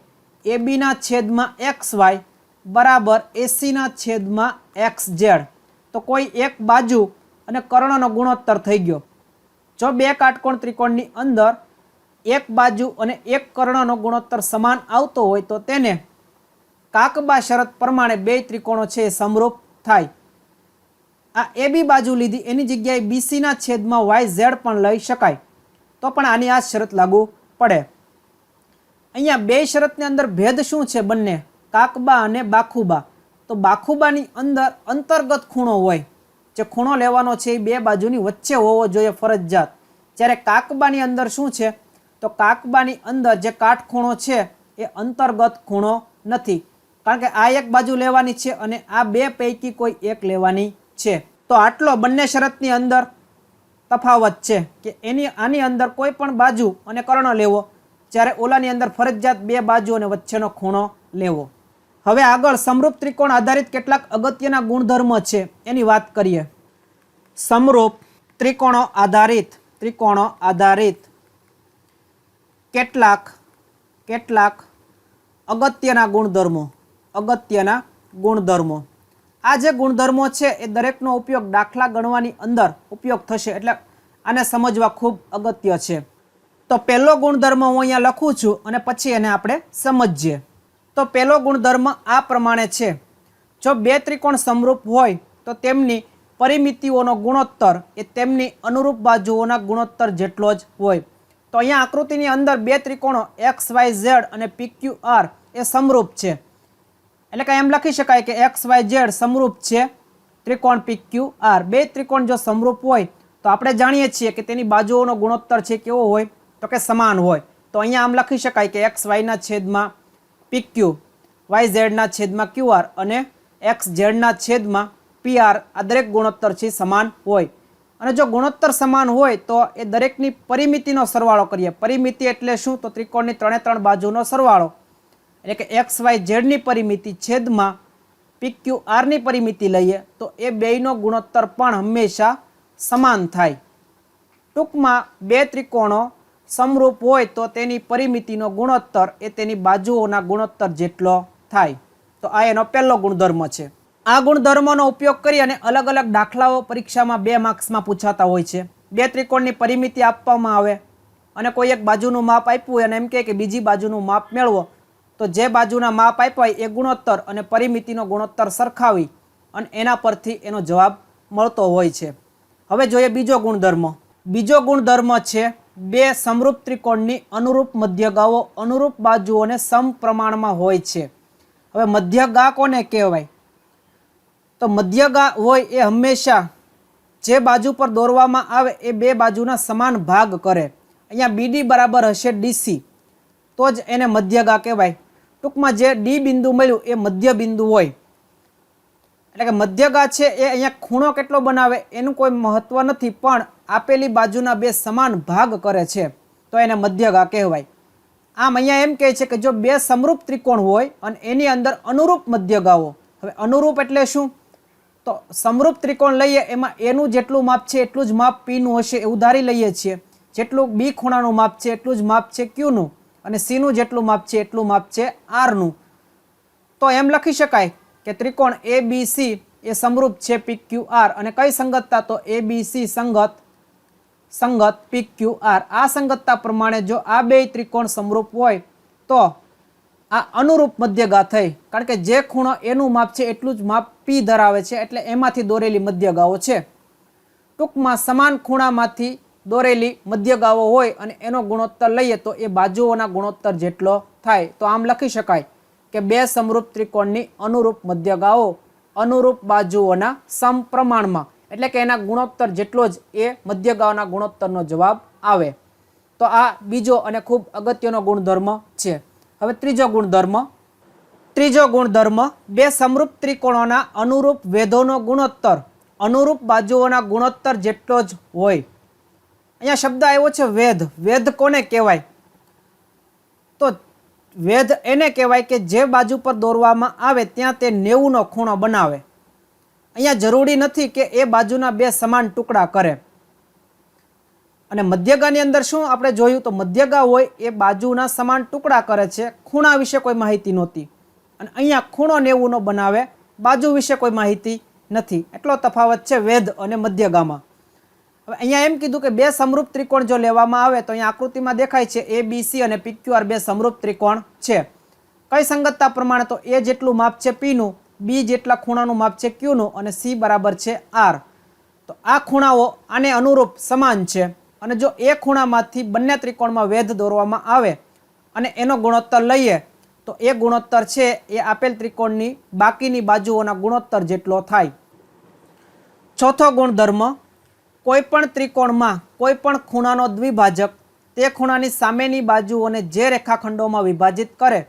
[SPEAKER 1] AB ના છેદમાં XY બરાબર AC ના છેદમાં XZ, તો કોઈ એક બાજુ અને કર્ણનો ગુણોત્તર થઈ ગયો. જો બે કાટકોણ ત્રિકોણની અંદર એક બાજુ અને એક કર્ણનો ગુણોત્તર સમાન આવતો હોય તો તેને કાકબા શરત પ્રમાણે બે ત્રિકોણો છે એ સમરૂપ થાય. આ AB બાજુ લીધી એની જગ્યાએ BC ના છેદમાં YZ પણ લઈ શકાય, તો પણ આની આ શરત લાગુ પડે. અહીંયા બે શરતની અંદર ભેદ શું છે? બંને કાકબા અને બાખુબા. તો બાખુબાની અંદર અંતર્ગત ખૂણો હોય, જે ખૂણો લેવાનો છે એ બે બાજુની વચ્ચે હોવો જોઈએ ફરજિયાત. જ્યારે કાકબાની અંદર શું છે? તો કાકબાની અંદર જે કાટખૂણો છે એ અંતર્ગત ખૂણો નથી, કારણ કે આ એક બાજુ લેવાની છે અને આ બે પૈકી કોઈ એક લેવાની છે. તો આટલો બંને શરતની અંદર તફાવત છે કે આની અંદર કોઈ પણ બાજુ અને કર્ણ લેવો, જ્યારે ઓલાની અંદર ફરજિયાત બે બાજુ અને વચ્ચેનો ખૂણો લેવો. હવે આગળ સમરૂપ ત્રિકોણ આધારિત કેટલાક અગત્યના ગુણધર્મ છે એની વાત કરીએ. સમરૂપ ત્રિકોણો આધારિત કેટલાક અગત્યના ગુણધર્મો. આ જે ગુણધર્મો છે એ દરેકનો ઉપયોગ દાખલા ગણવાની અંદર ઉપયોગ થશે, એટલે આને સમજવા ખૂબ અગત્ય છે. તો પહેલો ગુણધર્મ હું અહીંયા લખું છું અને પછી એને આપણે સમજીએ. તો પહેલો ગુણધર્મ આ પ્રમાણે છે: જો બે ત્રિકોણ સમરૂપ હોય તો તેમની પરિમિતિઓનો ગુણોત્તર એ તેમની અનુરૂપ બાજુઓના ગુણોત્તર જેટલો જ હોય. તો અહીંયા આકૃતિની અંદર બે ત્રિકોણો XYZ અને PQR એ સમરૂપ છે, એટલે કે એમ લખી શકાય કે XYZ સમરૂપ છે ત્રિકોણ PQR. બે ત્રિકોણ જો સમરૂપ હોય તો આપણે જાણીએ છીએ કે તેની બાજુઓનો ગુણોત્તર છે કેવો હોય? તો કે સમાન હોય. તો અહીંયા આમ લખી શકાય કે XY ના છેદમાં PQ, YZ ના છેદમાં QR અને XZ ના છેદમાં PR આ દરેક ગુણોત્તર છે સમાન હોય. અને જો ગુણોત્તર સમાન હોય તો એ દરેકની પરિમિતિનો સરવાળો કરીએ. પરિમિતિ એટલે શું? તો ત્રિકોણની ત્રણે બાજુનો સરવાળો, એટલે કે XYZ ની પરિમિતિ છેદમાં PQR ની પરિમિતિ લઈએ તો એ બેયનો ગુણોત્તર પણ હંમેશા સમાન થાય. ટૂંકમાં બે ત્રિકોણો સમરૂપ હોય તો તેની પરિમિતિનો ગુણોત્તર એ તેની બાજુઓના ગુણોત્તર જેટલો થાય. તો આ એનો પહેલો ગુણધર્મ છે. આ ગુણધર્મનો ઉપયોગ કરી અને અલગ અલગ દાખલાઓ પરીક્ષામાં 2 માર્ક્સમાં પૂછાતા હોય છે. બે ત્રિકોણની પરિમિતિ આપવામાં આવે અને કોઈ એક બાજુનું માપ આપ્યું હોય અને એમ કહે કે બીજી બાજુનું માપ મેળવો, તો જે બાજુના માપ આપ્યા હોય એ ગુણોત્તર અને પરિમિતિનો ગુણોત્તર સરખાવી અને એના પરથી એનો જવાબ મળતો હોય છે. હવે જોઈએ બીજો ગુણધર્મ. બીજો ગુણધર્મ છે બે સમરૂપ ત્રિકોણની અનુરૂપ મધ્યગાઓ અનુરૂપ બાજુઓને સમપ્રમાણમાં હોય છે. હવે મધ્યગા કોને કહેવાય? તો મધ્યગા હોય એ હંમેશા જે બાજુ પર દોરવામાં આવે એ બે બાજુના સમાન ભાગ કરે. અહીંયા BD બરાબર હશે DC, તો જ એને મધ્યગા કહેવાય. ટૂંકમાં જે D બિંદુ મળ્યું એ મધ્ય બિંદુ હોય, એટલે કે મધ્યગા છે એ અહીંયા ખૂણો કેટલો બનાવે એનું કોઈ મહત્વ નથી, પણ આપેલી બાજુના બે સમાન ભાગ કરે છે. તો તો એને મધ્યગા કહેવાય. આમ અહીંયા એમ કહે છે કે જો બે સમરૂપ ત્રિકોણ હોય અને એની અંદર અનુરૂપ મધ્યગાઓ. હવે અનુરૂપ એટલે શું? તો સમરૂપ ત્રિકોણ લઈએ એમાં એનું જેટલું માપ છે એટલું જ માપ પીનું હશે એવું ધારી લઈએ છીએ. જેટલું બી ખૂણાનું માપ છે એટલું જ માપ છે ક્યુનું, અને સીનું જેટલું માપ છે એટલું માપ છે આરનું. તો એમ લખી શકાય કે ત્રિકોણ એ બી સી એ સમરૂપ છે પી ક્યુ આર. અને કઈ સંગતતા? તો એ બી સી સંગત પી ક્યુ આર. આ સંગતતા પ્રમાણે જો આ બે ત્રિકોણ સમરૂપ હોય તો આ અનુરૂપ મધ્યગા થઈ, કારણ કે જે ખૂણો એનું માપ છે એટલું જ માપ પી ધરાવે છે, એટલે એમાંથી દોરેલી મધ્યગાઓ છે. ટૂંકમાં સમાન ખૂણામાંથી દોરેલી મધ્યગાઓ હોય અને એનો ગુણોત્તર લઈએ તો એ બાજુઓના ગુણોત્તર જેટલો થાય. તો આમ લખી શકાય કે બે સમરૂપ ત્રિકોણની અનુરૂપ મધ્યગાઓ અનુરૂપ બાજુઓના સમપ્રમાણમાં, એટલે કે એના ગુણોત્તર જેટલો જ એ મધ્યગાઓના ગુણોત્તરનો જવાબ આવે. તો આ બીજો અને ખૂબ અગત્યનો ગુણધર્મ છે. હવે ત્રીજો ગુણધર્મ બે સમરૂપ ત્રિકોણોના અનુરૂપ વેધોનો ગુણોત્તર અનુરૂપ બાજુઓના ગુણોત્તર જેટલો જ હોય. અહીંયા શબ્દ આવ્યો છે વેધ. વેધ કોને કહેવાય? તો વેધ એને કહેવાય કે જે બાજુ પર દોરવામાં આવે ત્યાં તે 90નો ખૂણો બનાવે. અહીંયા જરૂરી નથી કે એ બાજુના બે સમાન ટુકડા કરે. અને મધ્યગાની અંદર શું આપણે જોયું? તો મધ્યગા હોય એ બાજુના સમાન ટુકડા કરે છે. ખૂણા વિશે કોઈ માહિતી નહોતી. અને અહીંયા ખૂણો 90નો બનાવે, બાજુ વિશે કોઈ માહિતી નથી. એટલો તફાવત છે વેધ અને મધ્યગામાં. હવે અહીંયા એમ કીધું કે બે સમરૂપ ત્રિકોણ જો લેવામાં આવે તો અહીંયા આકૃતિમાં દેખાય છે એ બી સી અને પી ક્યુ આર બે સમરૂપ ત્રિકોણ છે. કઈ સંગતતા પ્રમાણે? તો એ જેટલું માપ છે પીનું, બી જેટલા ખૂણાનું માપ છે ક્યુનું, અને સી બરાબર છે આર. તો આ ખૂણાઓ આને અનુરૂપ સમાન છે. અને જો એ ખૂણામાંથી બંને ત્રિકોણમાં વેધ દોરવામાં આવે અને એનો ગુણોત્તર લઈએ તો એ ગુણોત્તર છે એ આપેલ ત્રિકોણની બાકીની બાજુઓના ગુણોત્તર જેટલો થાય. ચોથો ગુણધર્મ, કોઈ પણ ત્રિકોણમાં કોઈ પણ ખૂણાનો દ્વિભાજક તે ખૂણાની સામેની બાજુઓને જે રેખાખંડોમાં વિભાજિત કરે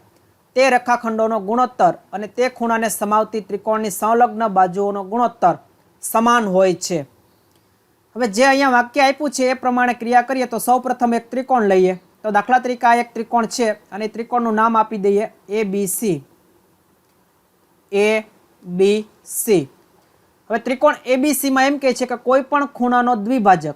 [SPEAKER 1] તે રેખાખંડોનો ગુણોત્તર અને તે ખૂણાને સમાવતી ત્રિકોણની સંલગ્ન બાજુઓનો ગુણોત્તર સમાન હોય છે. હવે જે અહીંયા વાક્ય આપ્યું છે એ પ્રમાણે ક્રિયા કરીએ તો સૌપ્રથમ એક ત્રિકોણ લઈએ. તો દાખલા તરીકે આ એક ત્રિકોણ છે અને ત્રિકોણનું નામ આપી દઈએ એ બી સી. હવે ત્રિકોણ એબીસીમાં એમ કહે છે કે કોઈ પણ ખૂણાનો દ્વિભાજક.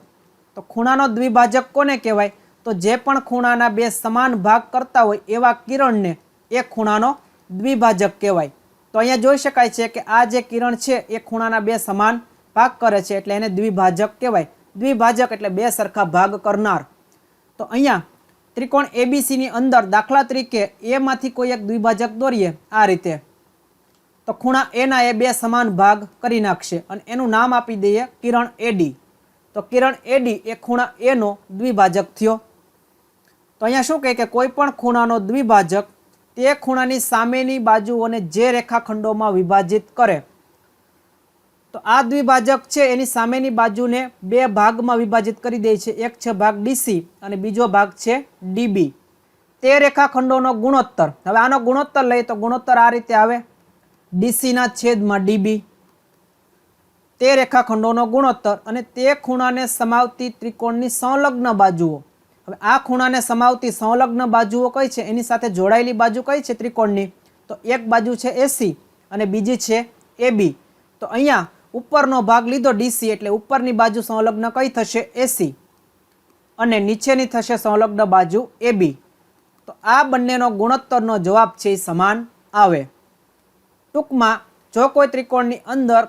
[SPEAKER 1] તો ખૂણાનો દ્વિભાજક કોને કહેવાય? તો જે પણ ખૂણાના બે સમાન ભાગ કરતા હોય એવા કિરણને એ ખૂણાનો દ્વિભાજક કહેવાય. તો અહીંયા જોઈ શકાય છે કે આ જે કિરણ છે એ ખૂણાના બે સમાન ભાગ કરે છે, એટલે એને દ્વિભાજક કહેવાય. દ્વિભાજક એટલે બે સરખા ભાગ કરનાર. તો અહીંયા ત્રિકોણ એબીસીની અંદર દાખલા તરીકે એમાંથી કોઈ એક દ્વિભાજક દોરીએ આ રીતે, તો ખૂણા એના એ બે સમાન ભાગ કરી નાખશે અને એનું નામ આપી દઈએ કિરણ એડી. તો કિરણ એડી એ ખૂણા એનો દ્વિભાજક થયો. તો અહીંયા શું કહે કે કોઈ પણ ખૂણાનો દ્વિભાજક તે ખૂણાની સામેની બાજુઓને જે રેખાખંડોમાં વિભાજિત કરે. તો આ દ્વિભાજક છે એની સામેની બાજુને બે ભાગમાં વિભાજિત કરી દે છે. એક છે ભાગ ડીસી અને બીજો ભાગ છે ડીબી. તે રેખાખંડોનો ગુણોત્તર. હવે આનો ગુણોત્તર લઈએ તો ગુણોત્તર આ રીતે આવે, ડીસીના છેદમાં ડીબી. તે રેખાખંડોનો ગુણોત્તર અને તે ખૂણાને સમાવતી ત્રિકોણની સંલગ્ન બાજુઓ. હવે આ ખૂણાને સમાવતી સંલગ્ન બાજુઓ કઈ છે? એની સાથે જોડાયેલી બાજુ કઈ છે ત્રિકોણની? તો એક બાજુ છે એસી અને બીજી છે એબી. તો અહીંયા ઉપરનો ભાગ લીધો ડીસી એટલે ઉપરની બાજુ સંલગ્ન કઈ થશે? એસી, અને નીચેની થશે સંલગ્ન બાજુ એબી. તો આ બંનેનો ગુણોત્તરનો જવાબ છે એ સમાન આવે. ટૂંકમાં જો કોઈ ત્રિકોણની અંદર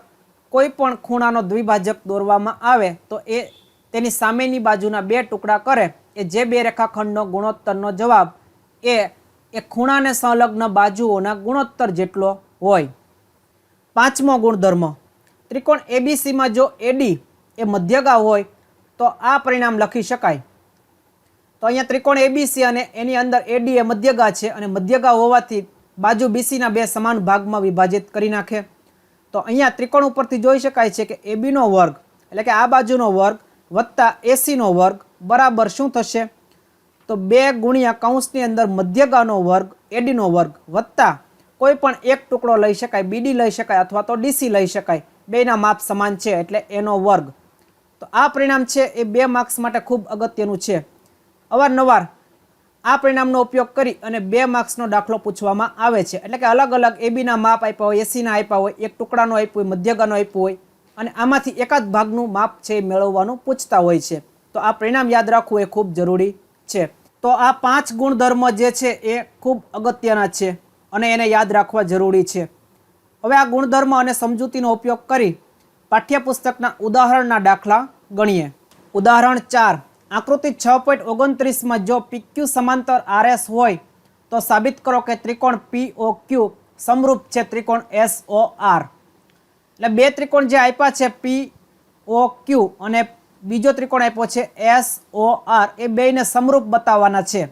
[SPEAKER 1] કોઈ પણ ખૂણાનો દ્વિભાજક દોરવામાં આવે તો એ તેની સામેની બાજુના બે ટુકડા કરે એ જે બે રેખાખંડનો ગુણોત્તરનો જવાબ એ ખૂણાને સંલગ્ન બાજુઓના ગુણોત્તર જેટલો હોય. પાંચમો ગુણધર્મ, ત્રિકોણ એબીસીમાં જો એડી એ મધ્યગા હોય તો આ પરિણામ લખી શકાય. તો અહીંયા ત્રિકોણ એબીસી અને એની અંદર એડી એ મધ્યગા છે અને મધ્યગા હોવાથી બાજુ બીસીના બે સમાન ભાગમાં વિભાજિત કરી નાખે. તો અહીંયા ત્રિકોણ ઉપરથી જોઈ શકાય છે કે એબીનો વર્ગ એટલે કે આ બાજુનો વર્ગ વત્તા એસીનો વર્ગ બરાબર શું થશે? તો 2 ગુણ્યા કૌંસની અંદર મધ્યગાનો વર્ગ એડીનો વર્ગ વત્તા કોઈ પણ એક ટુકડો લઈ શકાય, બીડી લઈ શકાય અથવા તો ડીસી લઈ શકાય. બેના માપ સમાન છે એટલે એનો વર્ગ. તો આ પરિણામ છે એ 2 માર્ક્સ માટે ખૂબ અગત્યનું છે. અવારનવાર આ પરિણામનો ઉપયોગ કરી અને 2 માર્ક્સનો દાખલો પૂછવામાં આવે છે. એટલે કે અલગ અલગ એબીના માપ આપ્યા હોય, એસીના આપ્યા હોય, એક ટુકડાનો આપ્યો હોય, મધ્યગાનો આપ્યો હોય અને આમાંથી એકાદ ભાગનું માપ છે એ મેળવવાનું પૂછતા હોય છે. તો આ પરિણામ યાદ રાખવું એ ખૂબ જરૂરી છે. તો આ 5 ગુણધર્મ જે છે એ ખૂબ અગત્યના છે અને એને યાદ રાખવા જરૂરી છે. હવે આ ગુણધર્મ અને સમજૂતીનો ઉપયોગ કરી પાઠ્યપુસ્તકના ઉદાહરણના દાખલા ગણીએ. ઉદાહરણ 4. આકૃતિ 6.29માં જો PQ સમાંતર RS હોય તો સાબિત કરો કે ત્રિકોણ POQ સમરૂપ છે ત્રિકોણ SOR. એટલે 2 ત્રિકોણ જે આપ્યા છે POQ અને બીજો ત્રિકોણ આપ્યો છે SOR, એ બેયને સમરૂપ બતાવવાના છે.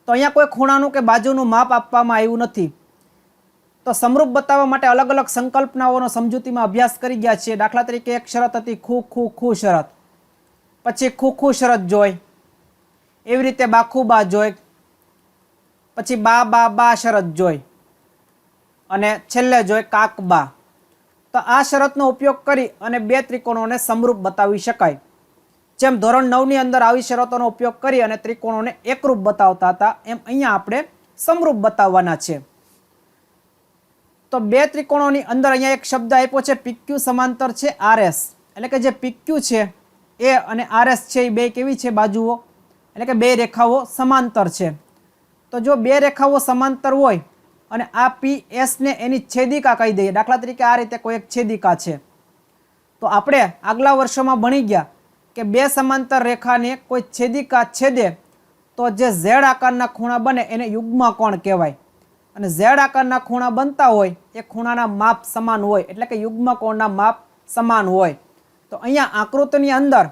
[SPEAKER 1] તો અહીંયા કોઈ ખૂણાનું કે બાજુનું માપ આપવામાં આવ્યું નથી. તો સમરૂપ બતાવવા માટે અલગ અલગ સંકલ્પનાઓનો સમજૂતીમાં અભ્યાસ કરી ગયા છીએ. દાખલા તરીકે એક શરત હતી ખૂ શરત, પછી ખૂ શરત જોઈ, એવી રીતે બા જોઈ, પછી બા શરત જોઈ અને છેલ્લે જોઈ કાક બા. તો આ શરતનો ઉપયોગ કરી અને 2 ત્રિકોણોને સમરૂપ બતાવી શકાય. જેમ ધોરણ 9ની અંદર આવી શરતોનો ઉપયોગ કરી અને ત્રિકોણોને એકરૂપ બતાવતા હતા, એમ અહીંયા આપણે સમરૂપ બતાવવાના છે. તો 2 ત્રિકોણોની અંદર અહીંયા એક શબ્દ આપ્યો છે PQ સમાંતર છે RS. એટલે કે જે PQ છે એ અને RS છે એ બે કેવી છે બાજુઓ, એટલે કે 2 રેખાઓ સમાંતર છે. તો જો 2 રેખાઓ સમાંતર હોય અને આ PS ને એની છેદિકા કહી દઈએ, દાખલા તરીકે આ રીતે કોઈ એક છેદિકા છે, તો આપણે આગલા વર્ષોમાં ભણી ગયા કે 2 સમાંતર રેખાને કોઈ છેદિકા છેદે તો જે Z આકારના ખૂણા બને એને યુગ્મ કોણ કહેવાય. અને Z આકારના ખૂણા બનતા હોય એ ખૂણાના માપ સમાન હોય, એટલે કે યુગ્મ કોણના માપ સમાન હોય. તો અહીંયા આકૃતિની અંદર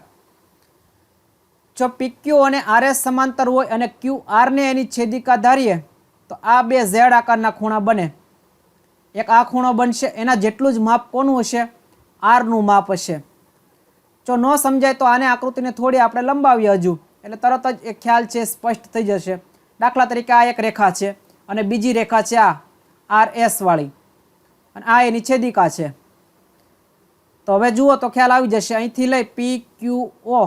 [SPEAKER 1] જો PQ અને RS સમાંતર હોય અને QR ને એની છેદિકા ધારીએ તો આ 2 Z આકારના ખૂણા બને. એક આ ખૂણો બનશે, એના જેટલું જ માપ કોનું હશે? R નું માપ હશે. જો ન સમજાય તો આને આકૃતિને થોડી આપણે લંબાવીએ હજુ, એટલે તરત જ એક ખ્યાલ છે સ્પષ્ટ થઈ જશે. દાખલા તરીકે આ એક રેખા છે અને બીજી રેખા છે આ RS વાળી અને આ એની છેદિકા છે. તો હવે જુઓ તો ખ્યાલ આવી જશે. અહીંથી લઈ PQO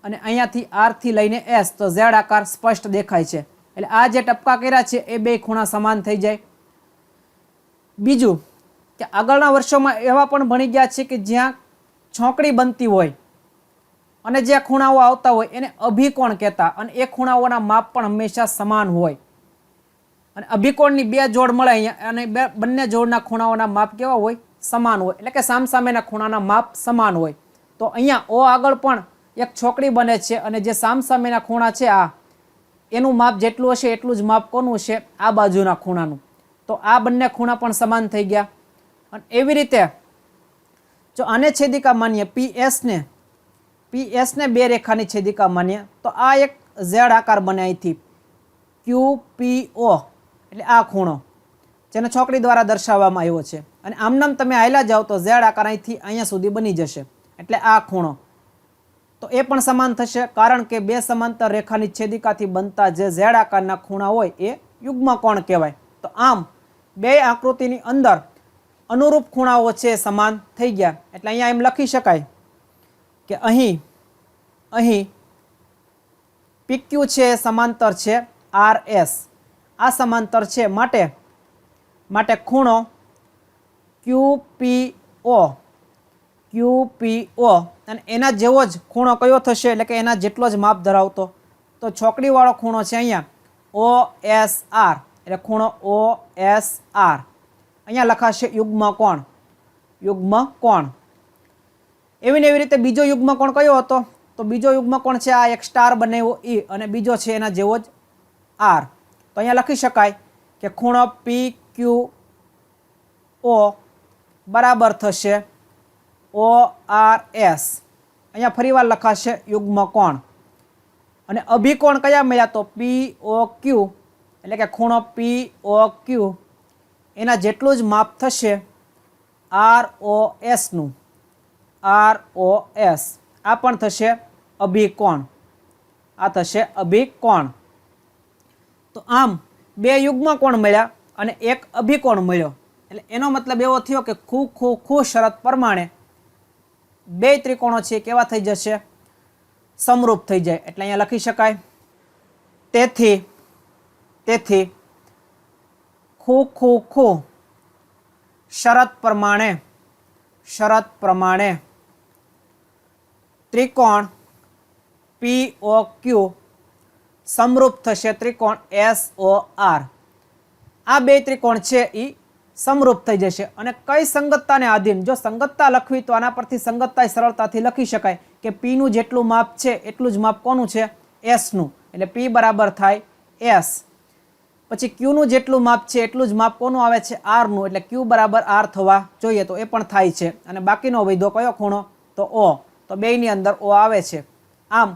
[SPEAKER 1] અને અહીંયાથી R થી લઈને S, તો Z આકાર સ્પષ્ટ દેખાય છે. એટલે આ જે ટપકા કર્યા છે એ 2 ખૂણા સમાન થઈ જાય. બીજું કે આગળના વર્ષોમાં એવા પણ ભણી ગયા છે કે જ્યાં છોકડી બનતી હોય અને જે ખૂણાઓ આવતા હોય એને અભિકોણ કહેતા, અને એ ખૂણાઓના માપ પણ હંમેશા સમાન હોય. અને અભિકોણની 2 જોડ મળે અહીંયા અને બંને જોડના ખૂણાઓના માપ કેવા હોય? સમાન હોય. એટલે કે સામસામેના ખૂણાના માપ સમાન હોય. તો અહીંયા O આગળ પણ એક છોકડી બને છે અને જે સામસામેના ખૂણા છે આ, એનું માપ જેટલું હશે એટલું જ માપ કોનું હશે? આ બાજુના ખૂણાનું. તો આ બંને ખૂણા પણ સમાન થઈ ગયા. અને એવી રીતે જો આને છેદિકા માનીએ PS ને 2 રેખાની છેદિકા માનીએ તો આ એક Z આકાર બને અહીંથી QPO, એટલે આ ખૂણો જેને છોકરી દ્વારા દર્શાવવામાં આવ્યો છે. અને આમનામ તમે હાલ્યા જાઓ તો Z આકાર અહીંથી અહીંયા સુધી બની જશે, એટલે આ ખૂણો. તો એ પણ સમાન થશે, કારણ કે 2 સમાંતર રેખાની છેદિકાથી બનતા જે Z આકારના ખૂણા હોય એ યુગ્મ કોણ કહેવાય. તો આમ 2 આકૃતિની અંદર અનુરૂપ ખૂણાઓ છે સમાન થઈ ગયા. એટલે અહીંયા એમ લખી શકાય કે અહીં PQ છે સમાંતર છે RS, આ સમાંતર છે માટે ખૂણો QPO અને એના જેવો જ ખૂણો કયો થશે? એટલે કે એના જેટલો જ માપ ધરાવતો. તો છોકરીવાળો ખૂણો છે અહીંયા OSR, એટલે ખૂણો OSR અહીંયા લખાશે યુગ્મ કોણ. એવી રીતે બીજો યુગ્મ કોણ કયો હતો? તો બીજો યુગ્મ કોણ છે આ એક સ્ટાર બનાવ્યો E અને બીજો છે એના જેવો જ R. તો અહીંયા લખી શકાય કે ખૂણો PQO બરાબર થશે ORS. અહીંયા ફરીવાર લખાશે યુગ્મ કોણ. અને અભિકોણ કયા મળ્યા? તો POQ, એટલે કે ખૂણો POQ એના જેટલું જ માપ થશે ROS નું. ROS આ પણ થશે અભિકોણ. આ થશે અભિકોણ. તો આમ 2 યુગ્મ કોણ મળ્યા અને એક અભિકોણ મળ્યો. એટલે એનો મતલબ એવો થયો કે ખૂ શરત પ્રમાણે 2 ત્રિકોણો છે કેવા થઈ જશે? સમરૂપ થઈ જાય. એટલે અહીંયા લખી શકાય તેથી તેથી ખૂ ખૂ ખૂ શરત પ્રમાણે ત્રિકોણ POQ સમરૂપ થશે ત્રિકોણ SOR. આ બે ત્રિકોણ છે એ સમરૂપ થઈ જશે. અને કઈ સંગતતાને આધીન? જો સંગતતા લખવી તો આના પરથી સંગતતા સરળતાથી લખી શકાય કે P નું જેટલું માપ છે એટલું જ માપ કોનું છે? S નું. એટલે P બરાબર થાય S. પછી Q નું જેટલું માપ છે એટલું જ માપ કોનું આવે છે? R નું. એટલે Q બરાબર R થવા જોઈએ. તો એ પણ થાય છે. અને બાકીનો વૈધો કયો ખૂણો? તો O. તો બેયની અંદર O આવે છે. આમ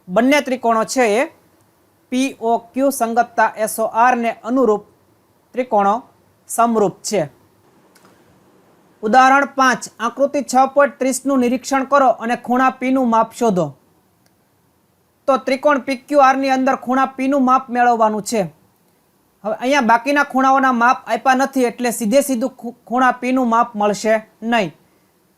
[SPEAKER 1] બંને ત્રિકોણો છે એ POQ સંગતતા SOR ને અનુરૂપ ત્રિકોણો સમરૂપ છે. ઉદાહરણ 5. આકૃતિ 6.30 નું નિરીક્ષણ કરો અને ખૂણા P નું માપ શોધો. તો ત્રિકોણ PQR ની અંદર ખૂણા P નું માપ મેળવવાનું છે. હવે અહીંયા બાકીના ખૂણાઓના માપ આપ્યા નથી એટલે સીધું ખૂણા P નું માપ મળશે નહીં.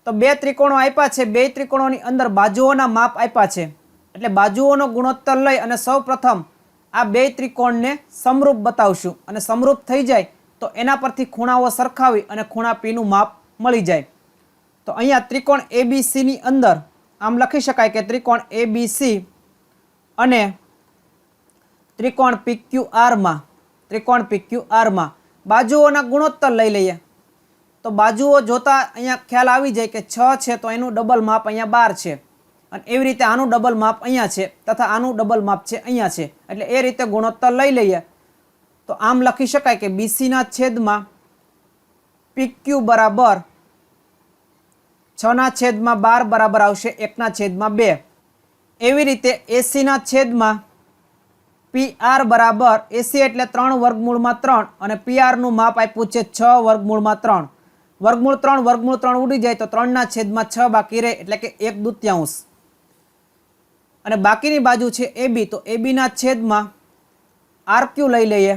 [SPEAKER 1] તો બે ત્રિકોણો આપ્યા છે, બે ત્રિકોણોની અંદર બાજુઓના માપ આપ્યા છે. એટલે બાજુઓનો ગુણોત્તર લઈ અને સૌપ્રથમ આ બે ત્રિકોણને સમરૂપ બતાવશું. અને સમરૂપ થઈ જાય તો એના પરથી ખૂણાઓ સરખાવી અને ખૂણા P નું માપ મળી જાય. તો અહીંયા ત્રિકોણ ABC ની અંદર આમ લખી શકાય કે ત્રિકોણ ABC અને ત્રિકોણ PQR માં બાજુઓના ગુણોત્તર લઈ લઈએ. તો બાજુઓ જોતા અહીંયા ખ્યાલ આવી જાય કે 6 છે તો એનું ડબલ માપ અહીંયા 12 છે. અને એવી રીતે આનું ડબલ માપ અહીંયા છે તથા આનું ડબલ માપ છે અહીંયા છે. એટલે એ રીતે ગુણોત્તર લઈ લઈએ. તો આમ લખી શકાય કે BC ના છેદમાં PQ બરાબર 6 ના છેદમાં 12 બરાબર આવશે 1 ના છેદમાં 2. એવી રીતે AC ના છેદમાં PR બરાબર AC એટલે 3 વર્ગમૂળમાં 3 અને PR નું માપ આપ્યું છે 6 વર્ગમૂળમાં 3. વર્ગમૂળ 3 ઉડી જાય તો 3 ના છેદમાં 6 બાકી રહે એટલે કે 1/2. અને બાકીની બાજુ છે AB. તો AB ના છેદમાં RQ લઈ લઈએ.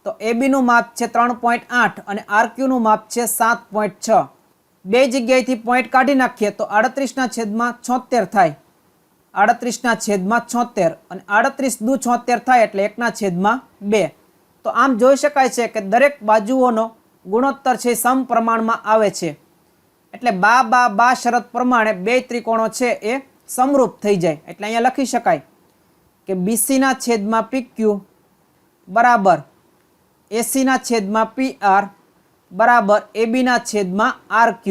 [SPEAKER 1] તો AB નું માપ છે 3.8 અને RQ નું માપ છે 7.6. બે જગ્યાએથી પોઈન્ટ કાઢી નાખીએ તો 38 ના છેદમાં 76 થાય. 38 ના છેદમાં 76 અને 38 દુ 76 થાય એટલે 1 ના છેદમાં 2. તો આમ જોઈ શકાય છે કે દરેક બાજુઓનો ગુણોત્તર છે સમપ્રમાણમાં આવે છે. એટલે બા શરત પ્રમાણે બે ત્રિકોણો છે એ સમરૂપ થઈ જાય. એટલે અહીંયા લખી શકાય કે BC ના છેદમાં PQ બરાબર AC ના છેદમાં PR બરાબર AB ના છેદમાં RQ.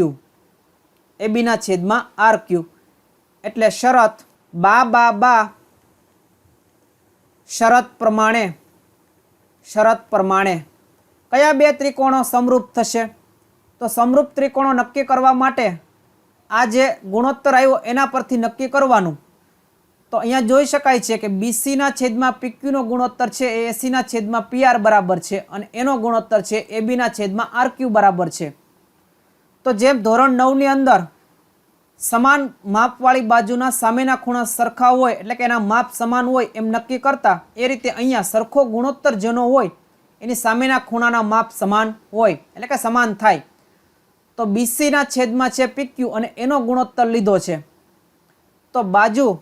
[SPEAKER 1] AB ના છેદમાં RQ. એટલે શરત બા શરત પ્રમાણે કયા બે ત્રિકોણો સમરૂપ થશે? તો સમરૂપ ત્રિકોણો નક્કી કરવા માટે આ જે ગુણોત્તર આવ્યો એના પરથી નક્કી કરવાનું. તો અહીંયા જોઈ શકાય છે કે BC ના છેદમાં PQ નો ગુણોત્તર છે એ AC ના છેદમાં PR બરાબર છે અને એનો ગુણોત્તર છે AB ના છેદમાં RQ બરાબર છે. તો જેમ ધોરણ 9 ની અંદર સમાન માપવાળી બાજુના સામેના ખૂણા સરખા હોય એટલે કે એના માપ સમાન હોય એમ નક્કી કરતા, એ રીતે અહીંયા સરખો ગુણોત્તર જેનો હોય એની સામેના ખૂણાના માપ સમાન હોય એટલે કે સમાન થાય. તો BC ના છેદમાં છે PQ અને એનો ગુણોત્તર લીધો છે. તો બાજુ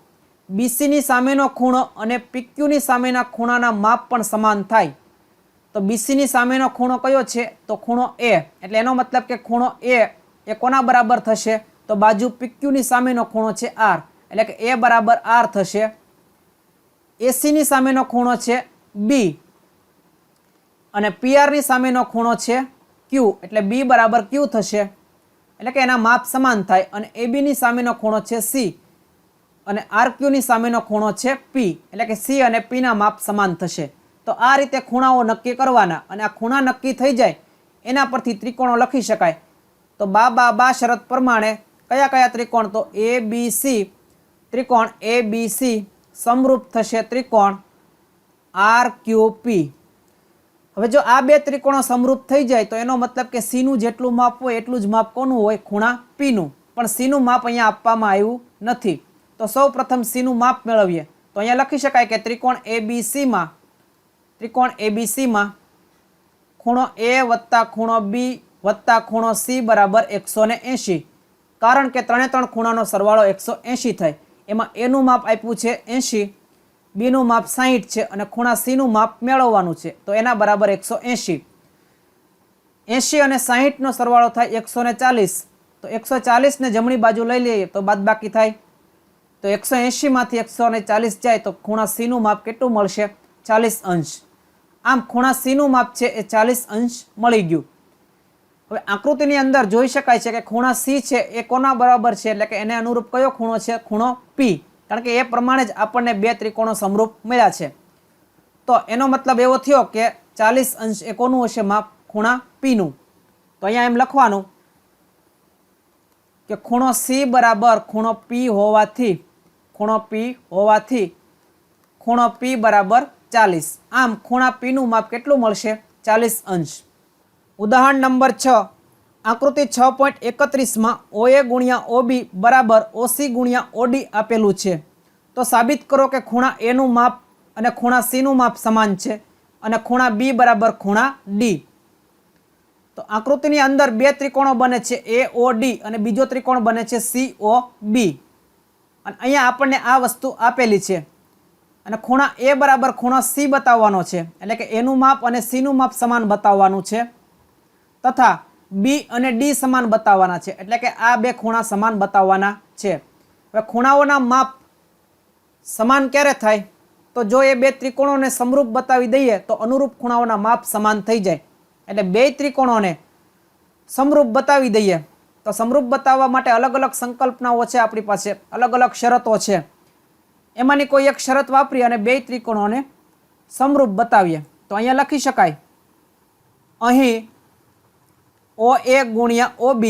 [SPEAKER 1] BC ની સામેનો ખૂણો અને PQ ની સામેના ખૂણાના માપ પણ સમાન થાય. તો BC ની સામેનો ખૂણો કયો છે? તો ખૂણો A. એટલે એનો મતલબ કે ખૂણો A એ કોના બરાબર થશે? તો બાજુ PQ ની સામેનો ખૂણો છે R. એટલે કે A બરાબર R થશે. AC ની સામેનો ખૂણો છે B અને PR ની સામેનો ખૂણો છે Q. એટલે B બરાબર Q થશે. એટલે કે એના માપ સમાન થાય. અને AB ની સામેનો ખૂણો છે C અને RQ ની સામેનો ખૂણો છે P. એટલે કે C અને P ના માપ સમાન થશે. તો આ રીતે ખૂણાઓ નક્કી કરવાના અને આ ખૂણા નક્કી થઈ જાય એના પરથી ત્રિકોણો લખી શકાય. તો બા શરત પ્રમાણે કયા ત્રિકોણ? તો ABC ત્રિકોણ ABC સમરૂપ થશે ત્રિકોણ RQP. હવે જો આ બે ત્રિકોણો સમરૂપ થઈ જાય તો એનો મતલબ કે C નું જેટલું માપ હોય એટલું જ માપ કોનું હોય? ખૂણા P નું. પણ C નું માપ અહીંયા આપવામાં આવ્યું નથી. તો સૌ પ્રથમ C નું માપ મેળવીએ. તો અહીંયા લખી શકાય કે ત્રિકોણ ABC માં ખૂણો A વત્તા ખૂણો B વત્તા ખૂણો C બરાબર 180. કારણ કે ત્રણે ત્રણ ખૂણાનો સરવાળો 180 થાય. એમાં A નું માપ આપ્યું છે 80 બીનું માપ 60 છે અને ખૂણા સીનું માપ મેળવવાનું છે, તો એના બરાબર 180. 80 અને 60નો સરવાળો થાય 140. તો 140 ને જમણી બાજુ લઈ લઈએ તો બાદબાકી થાય, તો 180 માંથી 140 જાય તો ખૂણા સીનું માપ કેટલું મળશે? 40 અંશ. આમ ખૂણા સીનું માપ છે એ 40 અંશ મળી ગયું. હવે આકૃતિની અંદર જોઈ શકાય છે કે ખૂણા સી છે એ કોના બરાબર છે, એટલે કે એને અનુરૂપ કયો ખૂણો છે? ખૂણો પી. કારણ કે એ પ્રમાણે જ આપણને બે ત્રિકોણો સમરૂપ મળ્યા છે. તો એનો મતલબ એવો થયો કે 40 અંશ એ કોનું હશે માપ? ખૂણા પીનું. તો અહીંયા એમ લખવાનું કે ખૂણો સી બરાબર ખૂણો પી હોવાથી ખૂણો પી બરાબર 40. આમ ખૂણા પીનું માપ કેટલું મળશે? 40 અંશ. ઉદાહરણ નંબર 6, આકૃતિ 6.31માં OA ગુણ્યા OB બરાબર OC ગુણ્યા OD આપેલું છે. તો સાબિત કરો કે ખૂણા A નું માપ અને ખૂણા C નું માપ સમાન છે અને ખૂણા B બરાબર ખૂણા D. તો આકૃતિની અંદર બે ત્રિકોણો બને છે AOD અને બીજો ત્રિકોણ બને છે COB. અને અહીંયા આપણને આ વસ્તુ આપેલી છે અને ખૂણા A બરાબર ખૂણો C બતાવવાનો છે, એટલે કે A નું માપ અને C નું માપ સમાન બતાવવાનું છે, તથા B અને D સમાન બતાવવાના છે, એટલે કે આ બે ખૂણા સમાન બતાવવાના છે. હવે ખૂણાઓના માપ સમાન ક્યારે થાય? તો જો એ બે ત્રિકોણોને સમરૂપ બતાવી દઈએ તો અનુરૂપ ખૂણાઓના માપ સમાન થઈ જાય. એટલે બે ત્રિકોણોને સમરૂપ બતાવી દઈએ તો સમરૂપ બતાવવા માટે અલગ અલગ સંકલ્પનાઓ છે આપણી પાસે, અલગ અલગ શરતો છે. એમાંની કોઈ એક શરત વાપરી અને બે ત્રિકોણોને સમરૂપ બતાવીએ તો અહીંયા લખી શકાય, અહીં OA ગુણ્યા OB